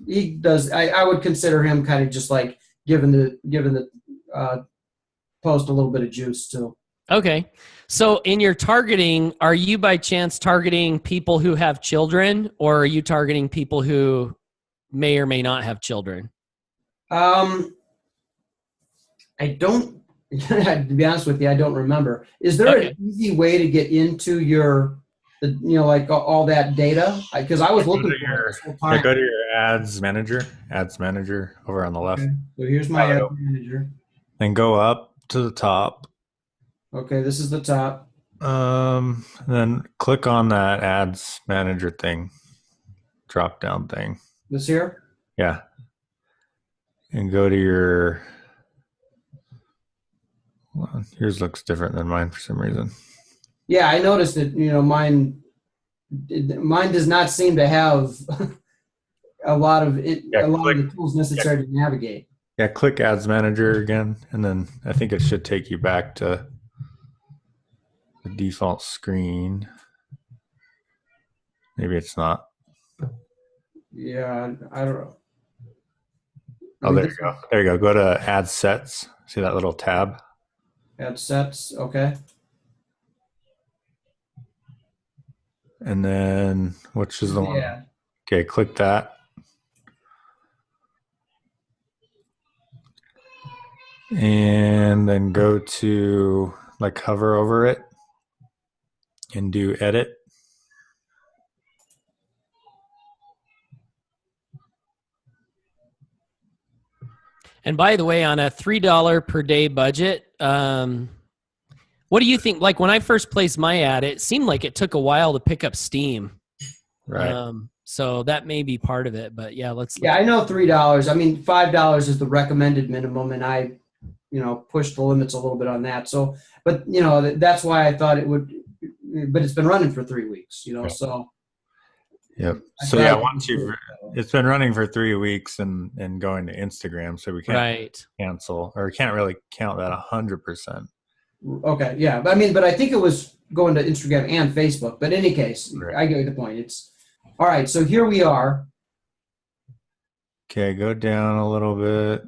he does. I would consider him kind of just like giving the post a little bit of juice too. Okay. So in your targeting, are you by chance targeting people who have children, or are you targeting people who may or may not have children? I don't, to be honest with you, I don't remember. Is there an easy way to get into like all that data? Because I was looking for it this whole time. Go to your ads manager over on the left. Okay. So here's my ad manager. Then go up to the top. Okay, this is the top. Then click on that ads manager thing, drop down thing. This here? Yeah. And go to your, well, yours looks different than mine for some reason. Yeah, I noticed that, mine does not seem to have a lot of the tools necessary to navigate. Yeah, click ads manager again, and then I think it should take you back to the default screen. Maybe it's not. Yeah, I don't know. Oh, there you go. There you go. Go to ad sets. See that little tab? Ad sets, okay. And then, which is the one? Yeah. Okay, click that. And then go to, like, hover over it and do edit. And by the way, on a $3 per day budget, what do you think? Like when I first placed my ad, it seemed like it took a while to pick up steam. Right. So that may be part of it, but yeah, let's. Yeah, I know $3. I mean, $5 is the recommended minimum, and I, pushed the limits a little bit on that. So, but that's why I thought it would. But it's been running for 3 weeks, so. Yep. So yeah, it's been running for 3 weeks and going to Instagram, so we can't cancel or can't really count that 100%. Okay. Yeah. I mean, but I think it was going to Instagram and Facebook. But in any case, I get the point. It's all right. So here we are. Okay, go down a little bit.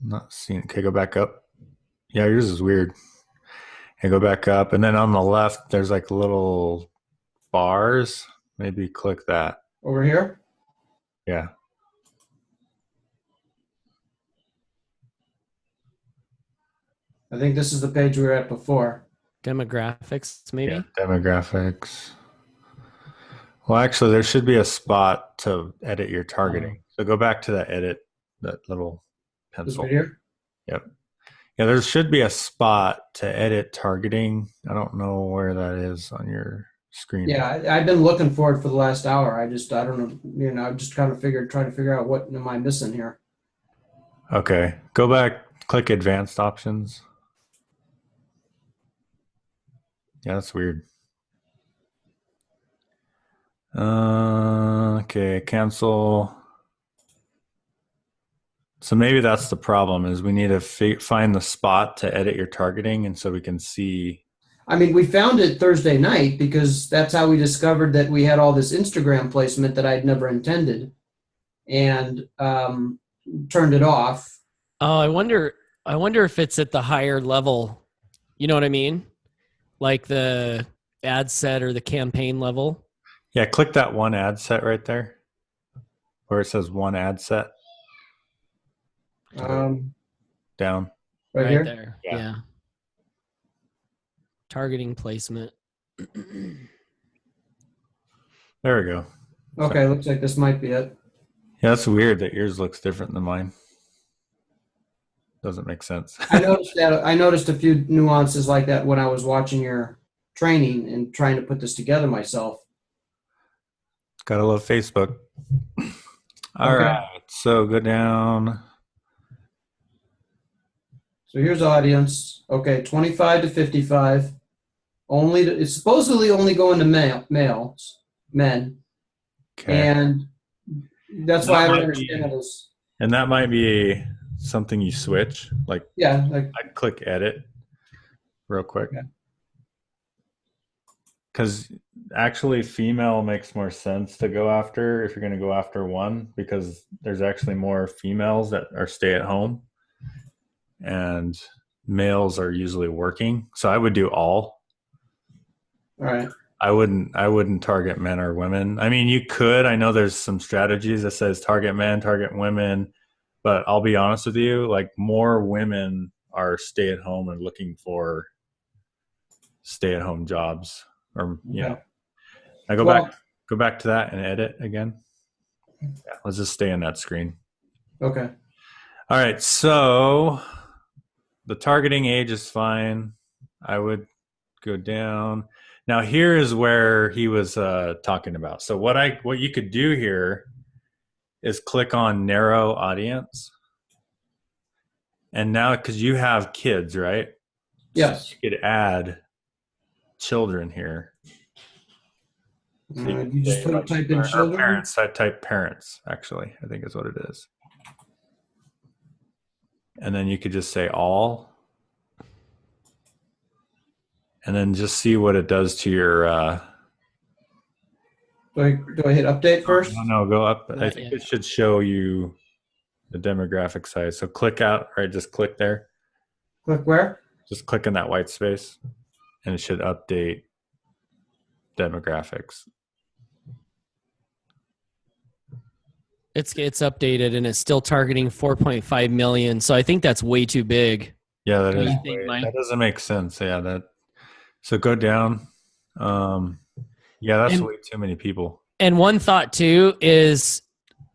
Not seeing. Okay, go back up. Yeah, yours is weird. Okay, go back up, and then on the left, there's like little bars. Maybe click that. Over here? Yeah. I think this is the page we were at before. Demographics, maybe? Yeah, demographics. Well, actually, there should be a spot to edit your targeting. So go back to that edit, that little This pencil. right here? Yep. Yeah, there should be a spot to edit targeting. I don't know where that is on your screen. Yeah, I've been looking for it for the last hour. I don't know, I'm just trying to figure out what am I missing here. Okay, go back, click advanced options. Yeah, that's weird. Okay, cancel. So maybe that's the problem, is we need to find the spot to edit your targeting, and so we can see. I mean, we found it Thursday night because that's how we discovered that we had all this Instagram placement that I'd never intended, and turned it off. Oh, I wonder if it's at the higher level. You know what I mean? Like the ad set or the campaign level. Yeah, click that one ad set right there, where it says one ad set. Down. Right here? there. Yeah. Yeah. Targeting placement. There we go. Okay, looks like this might be it. Yeah, that's weird that yours looks different than mine. Doesn't make sense. I noticed a few nuances like that when I was watching your training and trying to put this together myself. Gotta love Facebook. All Okay. right, so go down. So here's audience. Okay, 25 to 55. It's supposedly only going to men. Okay. And that's That why I don't might understand be- this. And that might be something you switch. Like, Yeah, like I click edit real quick. Okay. Because actually female makes more sense to go after if you're going to go after one, because there's actually more females that are stay at home and males are usually working. So I would do all. all right. I wouldn't target men or women. I mean, you could. I know there's some strategies that says target men, target women, but I'll be honest with you, like more women are stay at home and looking for stay at home jobs, or you know. I go back to that and edit again. Yeah, let's just stay in that screen. Okay. All right, so the targeting age is fine. I would go down. Now here is where he was talking about. So what you could do here is click on narrow audience. And now, because you have kids, right? Yes. So you could add children here. So You just say, type in or children. parents. I type parents, actually, I think is what it is. And then you could just say all. And then just see what it does to your. Do I hit update first? No, go up. I Not think yet. it should show you the demographic size. So click out, right? Just click there. Click where? Just click in that white space, and it should update demographics. It's updated and it's still targeting 4.5 million. So I think that's way too big. Yeah, that What do is. you think, Mike? That doesn't make sense. Yeah, that. So go down. Yeah, that's And- way too many people. And one thought too is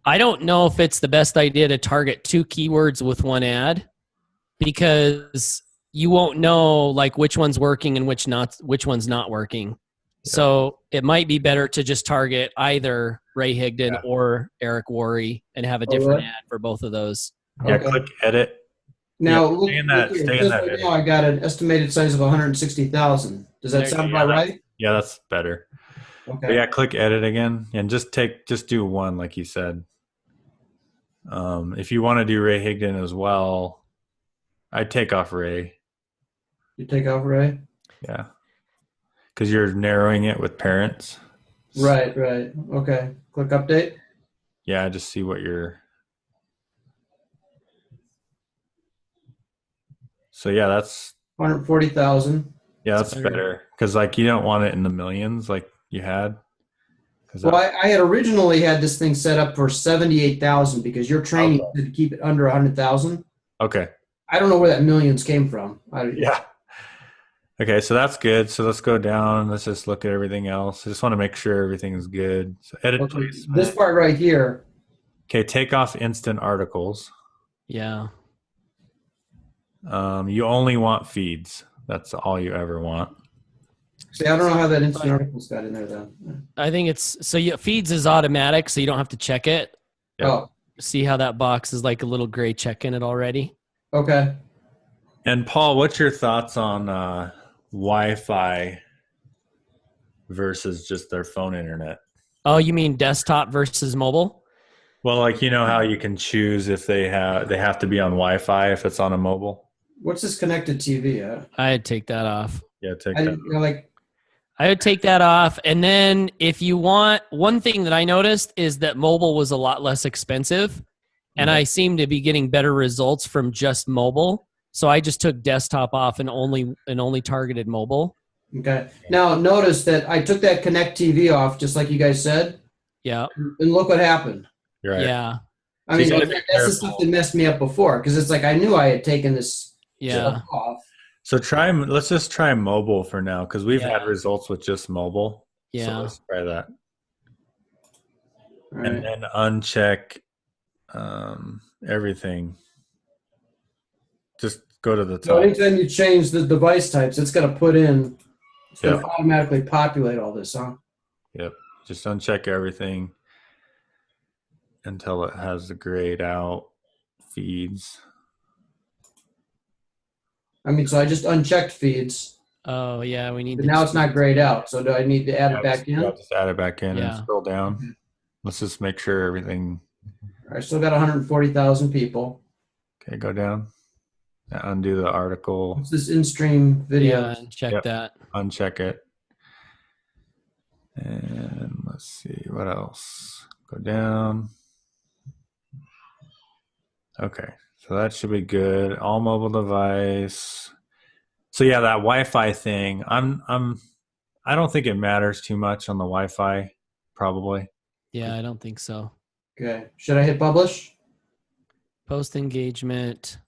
I don't know if it's the best idea to target two keywords with one ad, because you won't know like which one's working and which one's not working. Yeah. So it might be better to just target either Ray Higdon Yeah. or Eric Worre and have a Oh, different really? ad for both of those. Yeah, Okay. click edit. Now, Yeah, stay in that- look here. stay in Just that right edit. now I got an estimated size of 160,000. Does that There- sound yeah, about right? Yeah, that's better. Okay. But yeah, click edit again, and just do one like you said. If you want to do Ray Higdon as well, I'd take off Ray. You take off Ray? Yeah, because you're narrowing it with parents. Right. Okay. Click update. Yeah, just see what you're. So yeah, that's 140,000. that's better because like you don't want it in the millions like you had. Well, I had originally had this thing set up for 78,000 because your training said to keep it under 100,000. Okay. I don't know where that millions came from. Yeah. Okay, so that's good. So let's go down. Let's just look at everything else. I just want to make sure everything is good. So edit placement. This part right here. Okay, take off instant articles. Yeah. You only want feeds. That's all you ever want. See, I don't know how that instant articles got in there then. I think it's so feeds is automatic, so you don't have to check it. Yep. Oh, See how that box is like a little gray check in it already? okay. And Paul, what's your thoughts on Wi-Fi versus just their phone internet? Oh, you mean desktop versus mobile? Well, like you know how you can choose if they have to be on Wi-Fi if it's on a mobile. What's this connected TV at? I'd take that off. Yeah, take that. I would take that off. And then if you want, one thing that I noticed is that mobile was a lot less expensive. And I seem to be getting better results from just mobile. So I just took desktop off and only targeted mobile. Okay. Now notice that I took that Connect TV off, just like you guys said. Yeah. And look what happened. You're right. Yeah. I mean, that's the stuff that messed me up before because it's like I knew I had taken this stuff off. So let's just try mobile for now because we've had results with just mobile. Yeah. So let's try that. Right. And then uncheck everything. Just go to the top. So anytime you change the device types, it's going to put in, it's going to automatically populate all this, huh? Yep. Just uncheck everything until it has the grayed out feeds. I mean, so I just unchecked feeds. Oh, yeah. We need But now it's not grayed out. So do I need to add it back in? Just add it back in and Yeah. scroll down. Let's just make sure everything. I still got 140,000 people. Okay, go down. Undo the article. What's this in-stream video? Yeah, check that. Uncheck it. And let's see what else. Go down. Okay, so that should be good. All mobile device. So yeah, that Wi-Fi thing. I don't think it matters too much on the Wi-Fi. Probably. Yeah, I don't think so. Okay. Should I hit publish? Post engagement.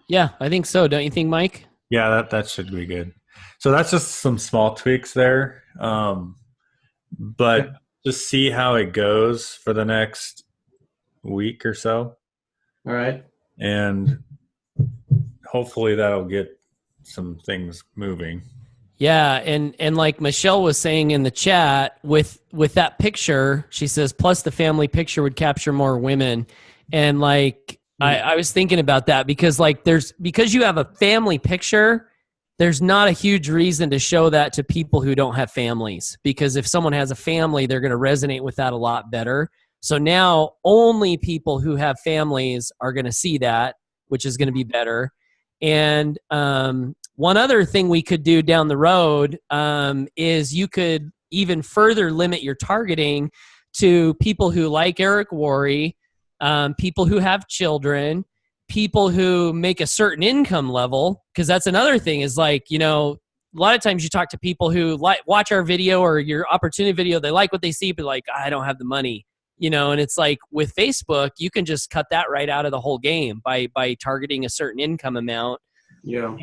Yeah, I think so. Don't you think, Mike? Yeah, that should be good. So that's just some small tweaks there. But just see how it goes for the next week or so. All right. And hopefully that'll get some things moving. Yeah, and like Michelle was saying in the chat, with that picture, she says, plus the family picture would capture more women. And like I was thinking about that because like because you have a family picture, there's not a huge reason to show that to people who don't have families. Because if someone has a family, they're going to resonate with that a lot better. So now only people who have families are going to see that, which is going to be better. And one other thing we could do down the road is you could even further limit your targeting to people who like Eric Worre, people who have children, people who make a certain income level, because that's another thing is like, you know, a lot of times you talk to people who watch our video or your opportunity video, they like what they see, but like, I don't have the money. You know, and it's like with Facebook, you can just cut that right out of the whole game by targeting a certain income amount. Yeah.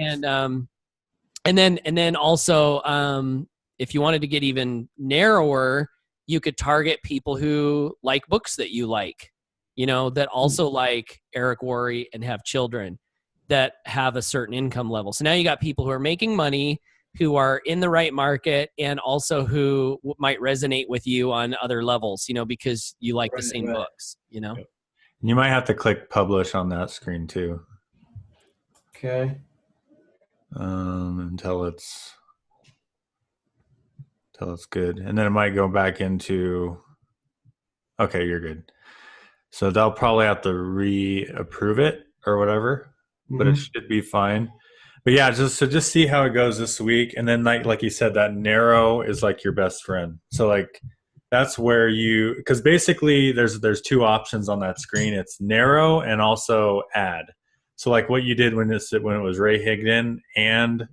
And then also, if you wanted to get even narrower, you could target people who like books that you like, you know, that also like Eric Worre and have children that have a certain income level. So now you got people who are making money, who are in the right market, and also who might resonate with you on other levels, you know, because you like the same books, you know. You might have to click publish on that screen too. Okay. Until it's good. And then it might go back into, okay, you're good. So they'll probably have to reapprove it or whatever, but it should be fine. But yeah, just see how it goes this week. And then like you said, that narrow is like your best friend. So like that's where because basically there's two options on that screen. It's narrow and also add. So like what you did when it was Ray Higdon and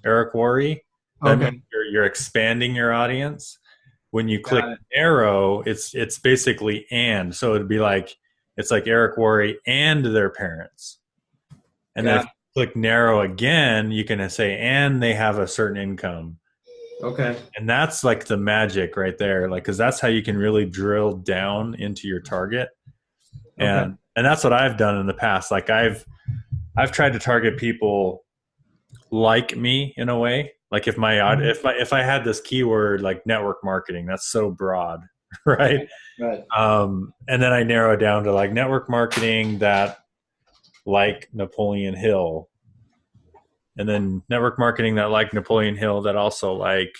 Eric Worre, that Okay. means you're expanding your audience. When you click Got it. narrow, it's basically and. So it'd be like, it's like Eric Worre and their parents. And then if you click narrow again, you can say, and they have a certain income. Okay. And that's like the magic right there. Like, cause that's how you can really drill down into your target. And that's what I've done in the past. Like I've tried to target people like me in a way. Like if I had this keyword like network marketing, that's so broad, right? Right. And then I narrow it down to like network marketing that like Napoleon Hill, and then network marketing that like Napoleon Hill that also like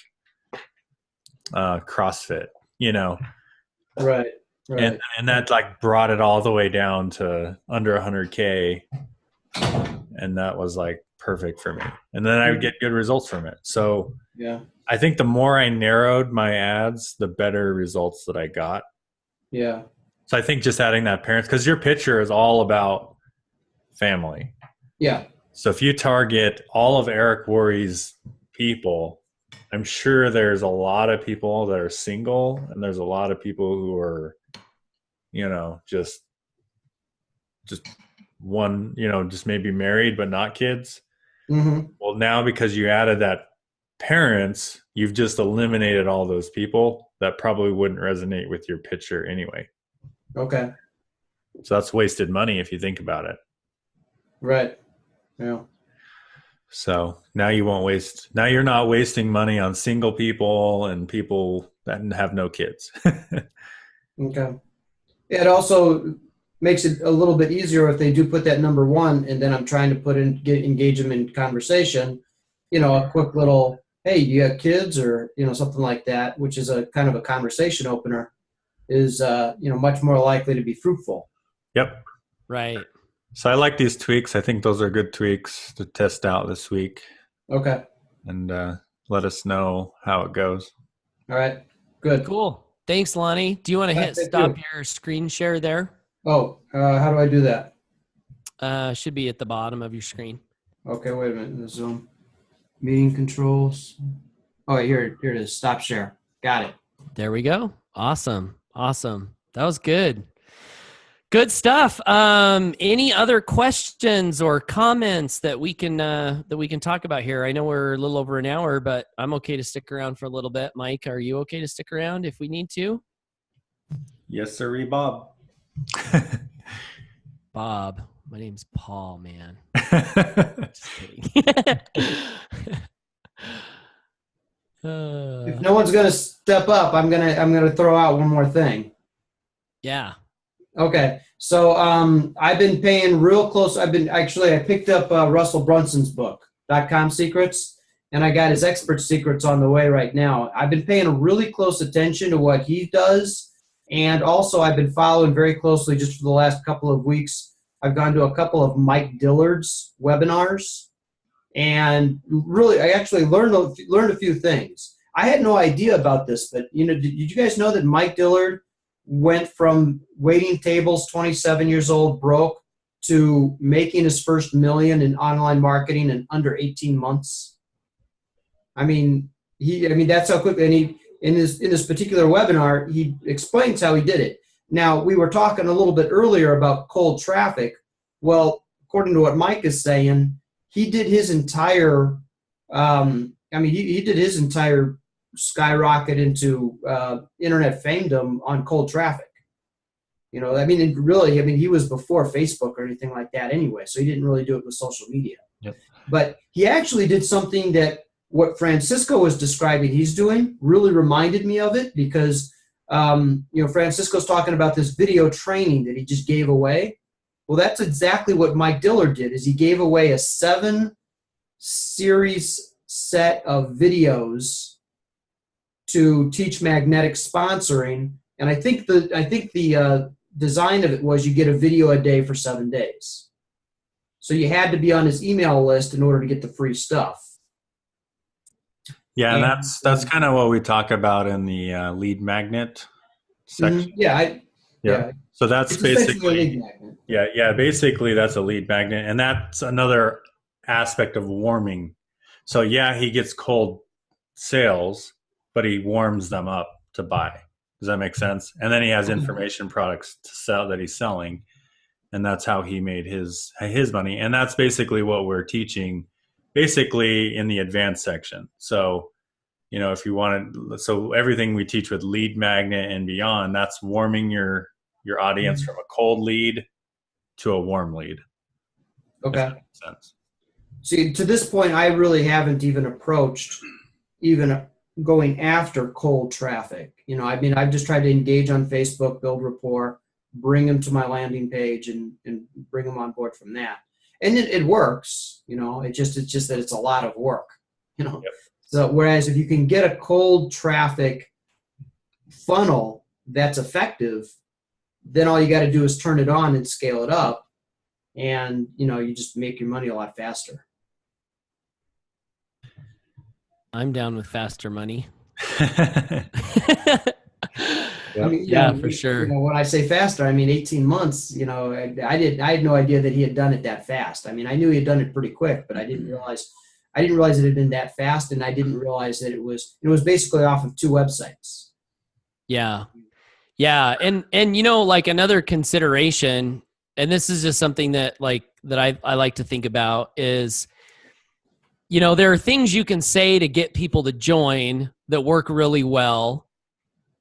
CrossFit, you know. Right. Right. And that like brought it all the way down to under 100K, and that was like perfect for me. And then I would get good results from it. So Yeah. I think the more I narrowed my ads, the better results that I got. Yeah. So I think just adding that parents, because your picture is all about family. Yeah. So if you target all of Eric Worre's people, I'm sure there's a lot of people that are single, and there's a lot of people who are, you know, just one, you know, just maybe married but not kids. Mm-hmm. Well, now because you added that parents, you've just eliminated all those people that probably wouldn't resonate with your picture anyway. Okay. So that's wasted money if you think about it. Right. Yeah. So now you're not wasting money on single people and people that have no kids. Okay. It also makes it a little bit easier if they do put that number one, and then I'm trying to engage them in conversation, you know, a quick little, hey, do you have kids, or, you know, something like that, which is a kind of a conversation opener, is, you know, much more likely to be fruitful. Yep. Right. So I like these tweaks. I think those are good tweaks to test out this week. Okay. And let us know how it goes. All right. Good. Cool. Thanks, Lonnie. Do you want to hit Thank stop you. your screen share there? Oh, how do I do that? Should be at the bottom of your screen. Okay, wait a minute. The Zoom meeting controls. Oh, here it is. Stop share. Got it. There we go. Awesome. That was good. Good stuff. Any other questions or comments that we can talk about here? I know we're a little over an hour, but I'm okay to stick around for a little bit. Mike, are you okay to stick around if we need to? Yes, sir, Bob. Bob, my name's Paul, man. Just kidding. If no one's gonna step up, I'm gonna throw out one more thing. Yeah. Okay, so I've been paying real close. I picked up Russell Brunson's book, .com Secrets, and I got his Expert Secrets on the way right now. I've been paying really close attention to what he does, and also I've been following very closely just for the last couple of weeks. I've gone to a couple of Mike Dillard's webinars, and really, I actually learned a few things. I had no idea about this, but you know, did you guys know that Mike Dillard went from waiting tables, 27 years old, broke, to making his first $1 million in online marketing in under 18 months? I mean, that's how quickly. And he, in this particular webinar, he explains how he did it. Now, we were talking a little bit earlier about cold traffic. Well, according to what Mike is saying, he did his entire. He did his entire skyrocket into internet famedom on cold traffic. You know, he was before Facebook or anything like that anyway, so he didn't really do it with social media. Yep. But he actually did something that what Francisco was describing he's doing really reminded me of it, because Francisco's talking about this video training that he just gave away. Well, that's exactly what Mike Dillard did, is he gave away a 7-series set of videos to teach magnetic sponsoring. And I think the design of it was you get a video a day for 7 days. So you had to be on his email list in order to get the free stuff. Yeah, and that's kind of what we talk about in the lead magnet section. Yeah, Yeah. So that's It's essentially a basically, lead magnet. yeah, basically that's a lead magnet. And that's another aspect of warming. So yeah, he gets cold sales, but he warms them up to buy. Does that make sense? And then he has information products to sell that he's selling. And that's how he made his money. And that's basically what we're teaching basically in the advanced section. So, you know, if you want to, so everything we teach with lead magnet and beyond, that's warming your audience from a cold lead to a warm lead. Okay. If that makes sense. See, to this point, I really haven't even approached even going after cold traffic. You know, I mean, I've just tried to engage on Facebook, build rapport, bring them to my landing page, and bring them on board from that. And it works. You know, it's just that it's a lot of work. You know, Yep. So whereas if you can get a cold traffic funnel that's effective, then all you got to do is turn it on and scale it up, and you know, you just make your money a lot faster. I'm down with faster money. I mean, Yeah, you know, for sure. You know, when I say faster, I mean 18 months. You know, I had no idea that he had done it that fast. I mean, I knew he had done it pretty quick, but I didn't realize it had been that fast, and I didn't realize that it was basically off of 2 websites. Yeah. Yeah. And you know, like another consideration, and this is just something that I like to think about is, you know, there are things you can say to get people to join that work really well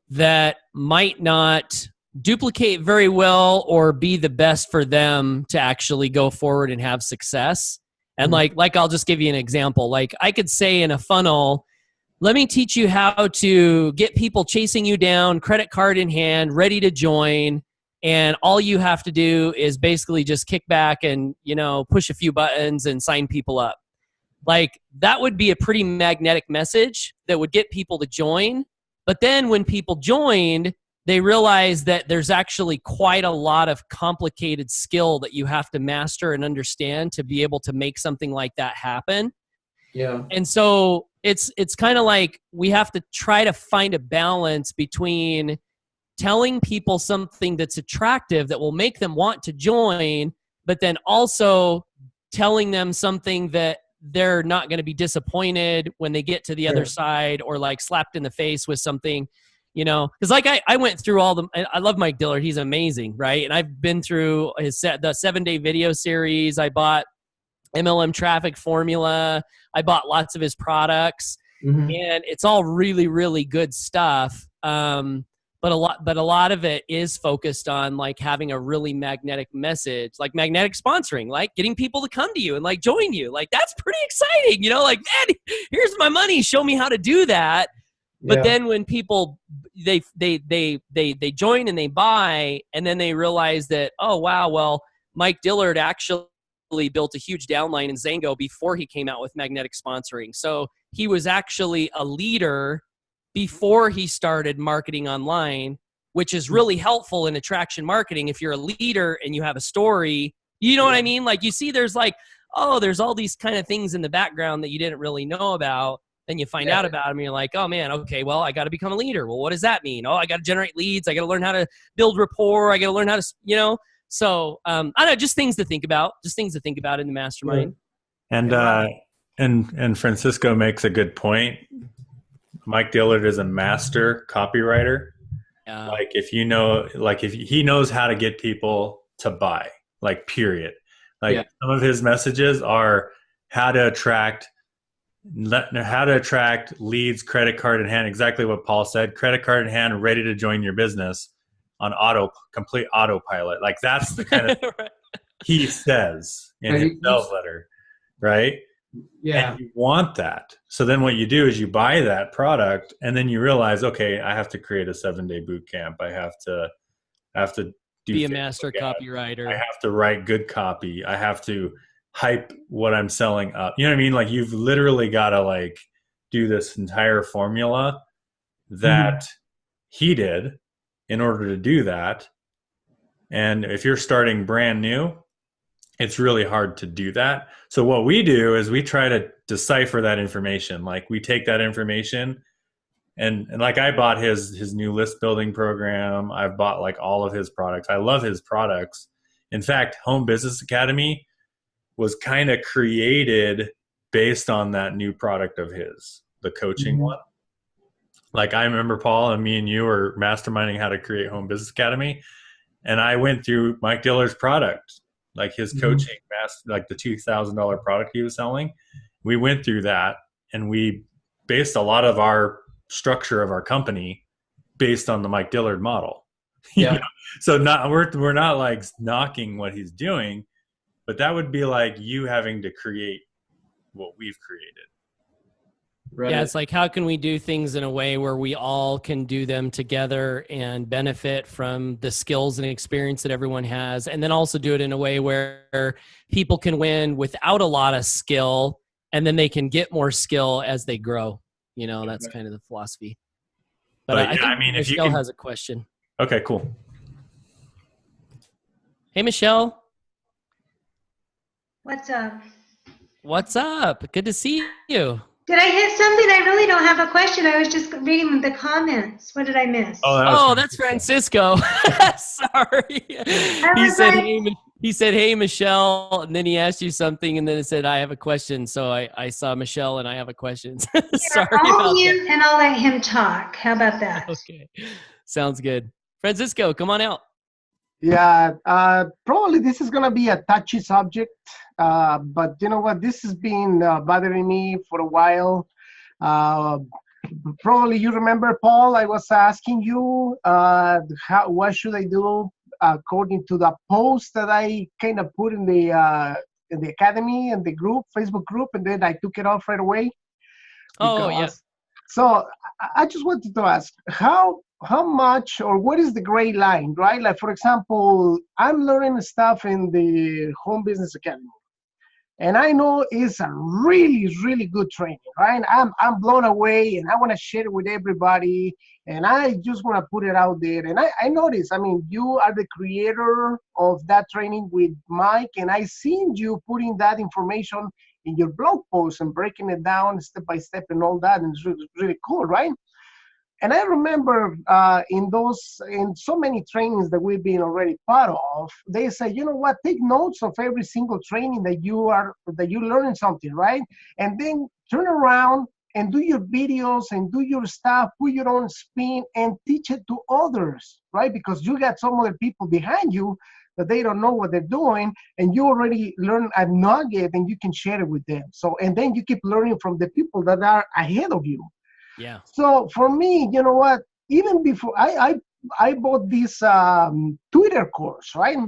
that might not duplicate very well or be the best for them to actually go forward and have success. And like I'll just give you an example. Like I could say in a funnel, let me teach you how to get people chasing you down, credit card in hand, ready to join. And all you have to do is basically just kick back and, you know, push a few buttons and sign people up. Like that would be a pretty magnetic message that would get people to join. But then when people joined, they realized that there's actually quite a lot of complicated skill that you have to master and understand to be able to make something like that happen. Yeah. And so it's kind of like we have to try to find a balance between telling people something that's attractive that will make them want to join, but then also telling them something that they're not going to be disappointed when they get to the other side, or like slapped in the face with something, you know, because like I went through all the, I love Mike Dillard. He's amazing. Right. And I've been through the 7-day video series. I bought MLM traffic formula. I bought lots of his products, and it's all really, really good stuff. But a lot of it is focused on like having a really magnetic message, like magnetic sponsoring, like getting people to come to you and like join you. Like that's pretty exciting, you know, like, man, here's my money. Show me how to do that. But then when people, they join and they buy, and then they realize that, oh, wow, well, Mike Dillard actually built a huge downline in Zango before he came out with magnetic sponsoring. So he was actually a leader before he started marketing online, which is really helpful in attraction marketing. If you're a leader and you have a story, you know what I mean? Like you see there's like, oh, there's all these kind of things in the background that you didn't really know about. Then you find out about them and you're like, oh man, okay, well, I got to become a leader. Well, what does that mean? Oh, I got to generate leads. I got to learn how to build rapport. I got to learn how to, you know, so I don't know, just things to think about, in the mastermind. And Francisco makes a good point. Mike Dillard is a master copywriter. Like if you know, like if he knows how to get people to buy, like period. Like some of his messages are how to attract leads, credit card in hand. Exactly what Paul said. Credit card in hand, ready to join your business on complete autopilot. Like that's the kind of Right. he says in his sales letter, right? Yeah. And you want that. So then what you do is you buy that product, and then you realize, okay, I have to create a 7-day boot camp. I have to do be a master copywriter. I have to write good copy. I have to hype what I'm selling up. You know what I mean? Like you've literally got to like do this entire formula that he did in order to do that. And if you're starting brand new, it's really hard to do that. So what we do is we try to decipher that information. Like we take that information And like I bought his new list building program. I've bought like all of his products. I love his products. In fact, Home Business Academy was kind of created based on that new product of his, the coaching one. Like I remember Paul and me and you were masterminding how to create Home Business Academy. And I went through Mike Diller's product, like his coaching, like the $2,000 product he was selling. We went through that and we based a lot of our structure of our company based on the Mike Dillard model. Yeah. So we're not like knocking what he's doing, but that would be like you having to create what we've created. Right. Yeah, it's like, how can we do things in a way where we all can do them together and benefit from the skills and experience that everyone has, and then also do it in a way where people can win without a lot of skill, and then they can get more skill as they grow. You know, that's kind of the philosophy. But I think if Michelle has a question. Okay, cool. Hey, Michelle. What's up? What's up? Good to see you. Did I hit something? I really don't have a question. I was just reading the comments. What did I miss? Oh, that's Francisco. Sorry. He said, hey, Michelle, and then he asked you something, and then it said, I have a question. So I saw Michelle, and I have a question. Sorry. I'll mute and I'll let him talk. How about that? Okay. Sounds good. Francisco, come on out. Yeah, probably this is going to be a touchy subject, but you know what? This has been bothering me for a while. Probably you remember, Paul, I was asking you what should I do according to the post that I kind of put in the academy and the group, Facebook group, and then I took it off right away. Oh, yeah. So I just wanted to ask, how much or what is the gray line, right? Like, for example, I'm learning stuff in the Home Business Academy, and I know it's a really, really good training, right? I'm blown away, and I want to share it with everybody, and I just want to put it out there. And I noticed, I mean, you are the creator of that training with Mike, and I seen you putting that information in your blog post and breaking it down step by step and all that, and it's really, really cool, right? And I remember in so many trainings that we've been already part of, they say, you know what, take notes of every single training that you learning something, right? And then turn around and do your videos and do your stuff, put your own spin and teach it to others, right? Because you got some other people behind you that they don't know what they're doing, and you already learn a nugget and you can share it with them. So, and then you keep learning from the people that are ahead of you. Yeah. So for me, you know what? Even before I bought this Twitter course, right?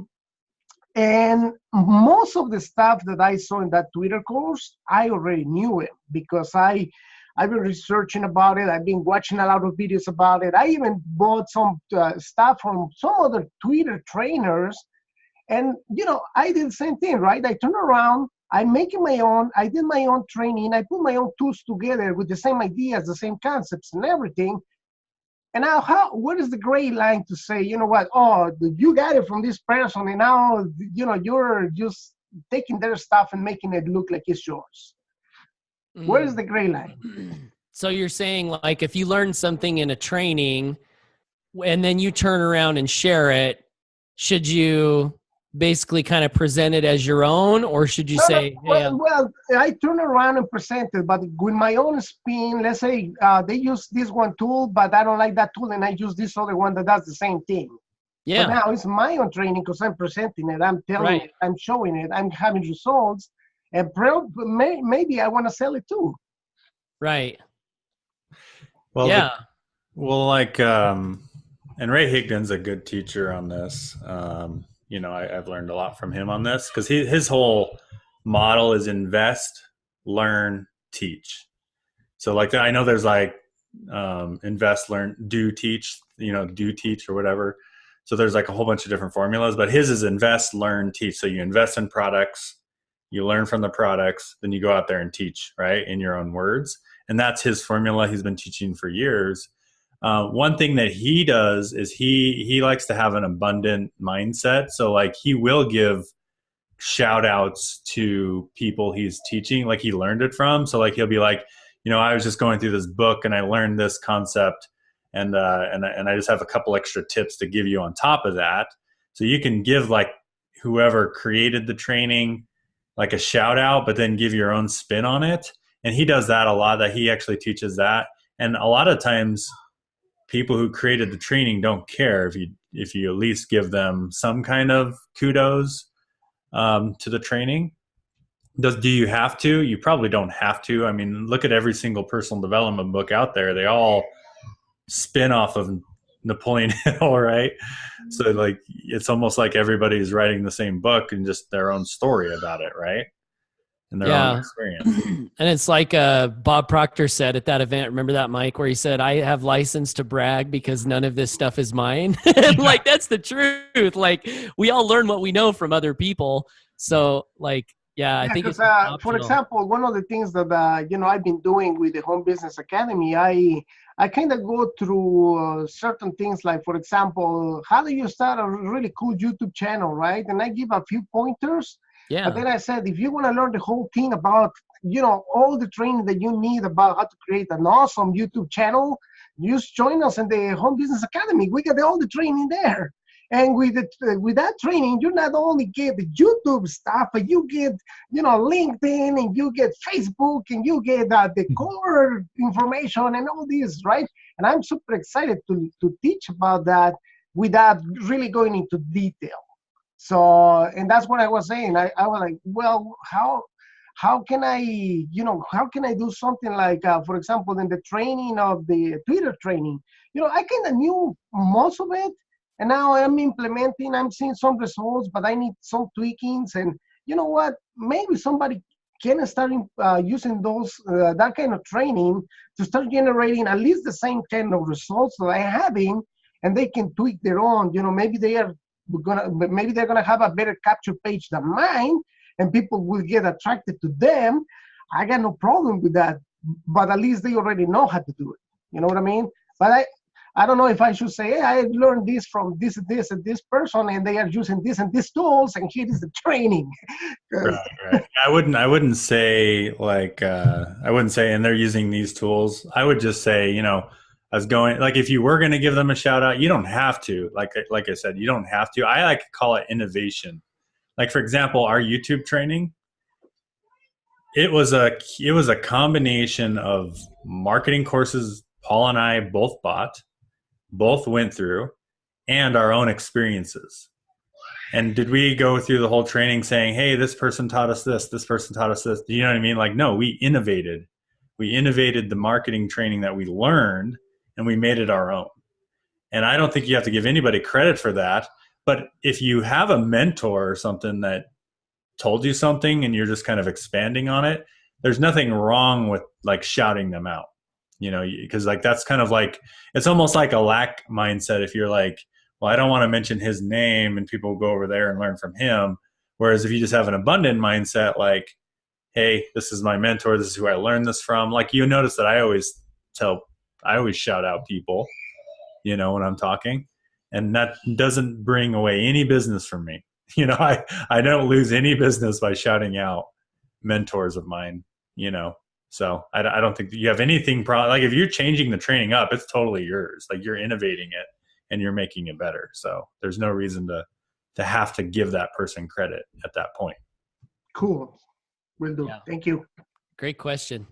And most of the stuff that I saw in that Twitter course, I already knew it because I've been researching about it. I've been watching a lot of videos about it. I even bought some stuff from some other Twitter trainers, and you know, I did the same thing, right? I turned around. I'm making my own, I did my own training, I put my own tools together with the same ideas, the same concepts and everything. And now what is the gray line to say, you know what, oh, you got it from this person and now, you know, you're just taking their stuff and making it look like it's yours. Where is the gray line? So you're saying, like, if you learn something in a training and then you turn around and share it, should you basically kind of present it as your own, or should you say, well, I turn around and present it, but with my own spin. Let's say they use this one tool, but I don't like that tool, and I use this other one that does the same thing. yeah, So now it's my own training because I'm presenting it, I'm telling it, I'm showing it, I'm having results, and maybe I want to sell it too. right. Well, yeah. And Ray Higdon's a good teacher on this. You know, I've learned a lot from him on this because his whole model is invest, learn, teach. So like I know there's like invest, learn, do, teach, you know, do, teach or whatever. So there's like a whole bunch of different formulas, but his is invest, learn, teach. So you invest in products, you learn from the products, then you go out there and teach, right, in your own words. And that's his formula he's been teaching for years. One thing that he does is he likes to have an abundant mindset. So like he will give shout outs to people he's teaching, like he learned it from. So like he'll be like, I was just going through this book and I learned this concept, and I just have a couple extra tips to give you on top of that. So you can give like whoever created the training like a shout out, but then give your own spin on it. And he does that a lot, that he actually teaches that. And a lot of times people who created the training don't care if you at least give them some kind of kudos to the training. Do you have to? You probably don't have to. I mean, look at every single personal development book out there. They all spin off of Napoleon Hill, right? So like, it's almost like everybody's writing the same book and just their own story about it, right? And their own experience. And it's like Bob Proctor said at that event. Remember that, Mike, where he said, I have license to brag because none of this stuff is mine. Like, that's the truth. Like, we all learn what we know from other people. So like, I think it's for example, one of the things that I've been doing with the Home Business Academy, I kind of go through certain things, like, for example, how do you start a really cool YouTube channel, right? And I give a few pointers. Yeah. But then I said, if you want to learn the whole thing about, all the training that you need about how to create an awesome YouTube channel, just join us in the Home Business Academy. We got all the training there. And with that training, you not only get the YouTube stuff, but you get, LinkedIn, and you get Facebook, and you get the core information and all this, right? And I'm super excited to teach about that without really going into detail. So, and that's what I was saying. I was like, well, how can I, how can I do something like, for example, in the training of the Twitter training, I kind of knew most of it. And now I'm implementing, I'm seeing some results, but I need some tweakings. And you know what? Maybe somebody can start using that kind of training to start generating at least the same kind of results that I'm having, and they can tweak their own. Maybe they're gonna have a better capture page than mine, and people will get attracted to them. I got no problem with that, but at least they already know how to do it. You know what I mean? But I don't know if I should say, hey, I learned this from this and this and this person, and they are using this and this tools, and here is the training. Right. I wouldn't say like, and they're using these tools. I would just say, if you were going to give them a shout out, you don't have to. Like I said, you don't have to. I like to call it innovation. Like, for example, our YouTube training, it was a combination of marketing courses Paul and I both bought, both went through, and our own experiences. And did we go through the whole training saying, hey, this person taught us this person taught us this? Do you know what I mean? Like, no, we innovated. We innovated the marketing training that we learned, and we made it our own. And I don't think you have to give anybody credit for that. But if you have a mentor or something that told you something and you're just kind of expanding on it, there's nothing wrong with like shouting them out. Because like that's kind of like, it's almost like a lack mindset. If you're like, well, I don't want to mention his name and people will go over there and learn from him. Whereas if you just have an abundant mindset, like, hey, this is my mentor, this is who I learned this from. Like, you notice that I always shout out people, when I'm talking, and that doesn't bring away any business from me. I don't lose any business by shouting out mentors of mine, So I don't think that you have anything like if you're changing the training up, it's totally yours. Like, you're innovating it and you're making it better. So there's no reason to have to give that person credit at that point. Cool. Will do. Yeah. Thank you. Great question.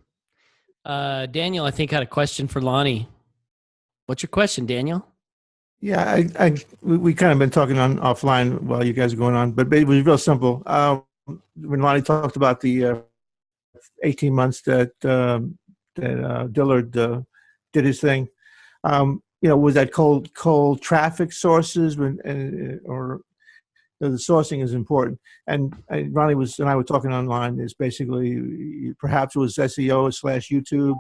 Daniel, I think, had a question for Lonnie. What's your question, Daniel? Yeah, we kind of been talking on offline while you guys are going on, but it was real simple. When Lonnie talked about the 18 months that Dillard did his thing, was that cold traffic sources or the sourcing is important. And Ronnie and I were talking online. Is basically perhaps it was SEO/YouTube,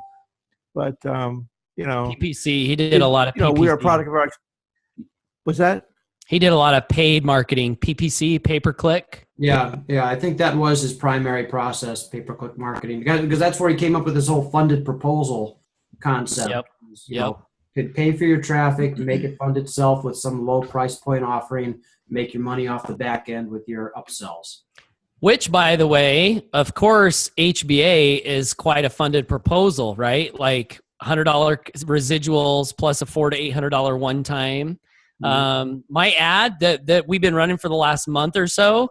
but PPC. He did a lot of PPC. We are a product of our. What's that? He did a lot of paid marketing, PPC, pay-per-click. Yeah. I think that was his primary process, pay-per-click marketing, because that's where he came up with this whole funded proposal concept. Yep. Could pay for your traffic, make it fund itself with some low price point offering, make your money off the back end with your upsells. Which, by the way, of course, HBA is quite a funded proposal, right? Like $100 residuals plus a $400 to $800 one time. My ad that we've been running for the last month or so,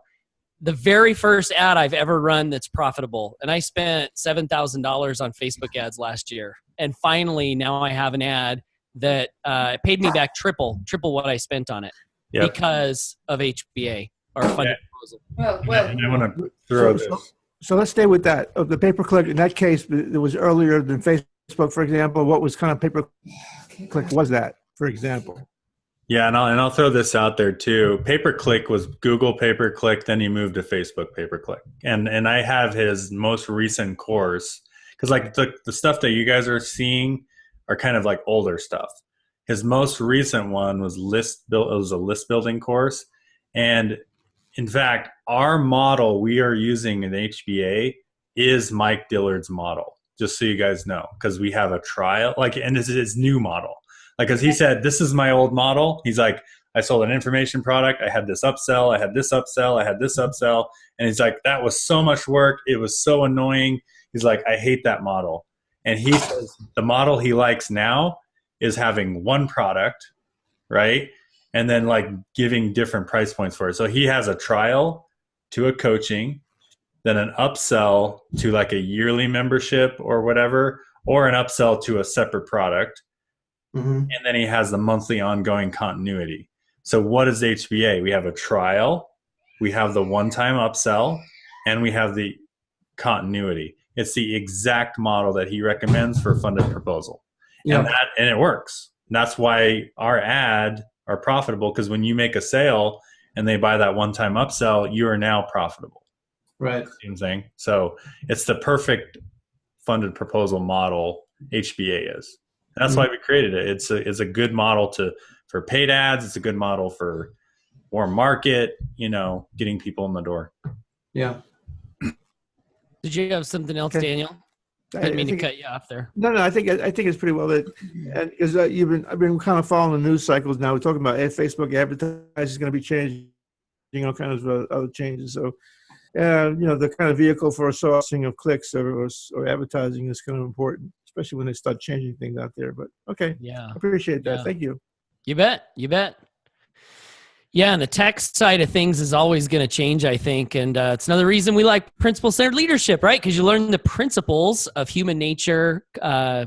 the very first ad I've ever run that's profitable, and I spent $7,000 on Facebook ads last year, and finally now I have an ad that paid me back triple what I spent on it because of HBA or funded proposal. And I want to throw this. So let's stay with that. The pay-per-click, in that case, it was earlier than Facebook, for example. What was kind of pay-per-click was that, for example? Yeah, and I'll throw this out there too. Pay-per-click was Google pay-per-click, then he moved to Facebook pay-per-click. And I have his most recent course, because like the stuff that you guys are seeing are kind of like older stuff. His most recent one was it was a list building course. And in fact, our model we are using in HBA is Mike Dillard's model, just so you guys know, because we have a trial, and this is his new model. Like, as he said, this is my old model. He's like, I sold an information product. I had this upsell. I had this upsell. I had this upsell. And he's like, that was so much work. It was so annoying. He's like, I hate that model. And he says the model he likes now is having one product, right? And then like giving different price points for it. So he has a trial to a coaching, then an upsell to like a yearly membership or whatever, or an upsell to a separate product. And then he has the monthly ongoing continuity. So what is HBA? We have a trial, we have the one-time upsell, and we have the continuity. It's the exact model that he recommends for funded proposal. And it works. And that's why our ad are profitable, because when you make a sale and they buy that one-time upsell, you are now profitable. Right. You know what I'm saying? So it's the perfect funded proposal model HBA is. That's why we created it. It's a good model for paid ads. It's a good model for more market, getting people in the door. Yeah. Did you have something else, Daniel? I didn't mean to cut you off there. No, I think it's pretty well that, because I've been kind of following the news cycles now. We're talking about Facebook advertising is going to be changing, kind of other changes. So, the kind of vehicle for a sourcing of clicks or advertising is kind of important, especially when they start changing things out there. But okay, I appreciate that. Thank you. You bet. Yeah, and the tech side of things is always going to change, I think. And it's another reason we like principle-centered leadership, right? Because you learn the principles of human nature,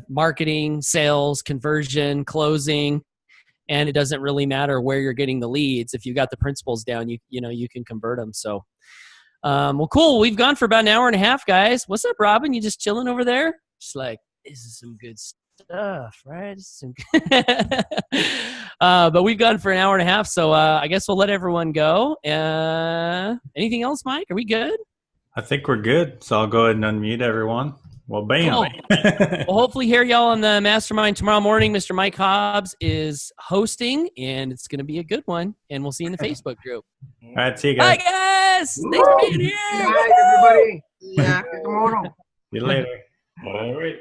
marketing, sales, conversion, closing, and it doesn't really matter where you're getting the leads. If you got the principles down, you can convert them. So, well, cool. We've gone for about an hour and a half, guys. What's up, Robin? You just chilling over there? Just like, this is some good stuff, right? But we've gone for an hour and a half, so I guess we'll let everyone go. Anything else, Mike? Are we good? I think we're good. So I'll go ahead and unmute everyone. Well, bam. Cool. We'll hopefully hear y'all on the mastermind tomorrow morning. Mr. Mike Hobbs is hosting, and it's going to be a good one. And we'll see you in the Facebook group. All right, see you guys. Bye, guys. Thanks for being here. Bye, everybody. Yeah, tomorrow. See you later. All right.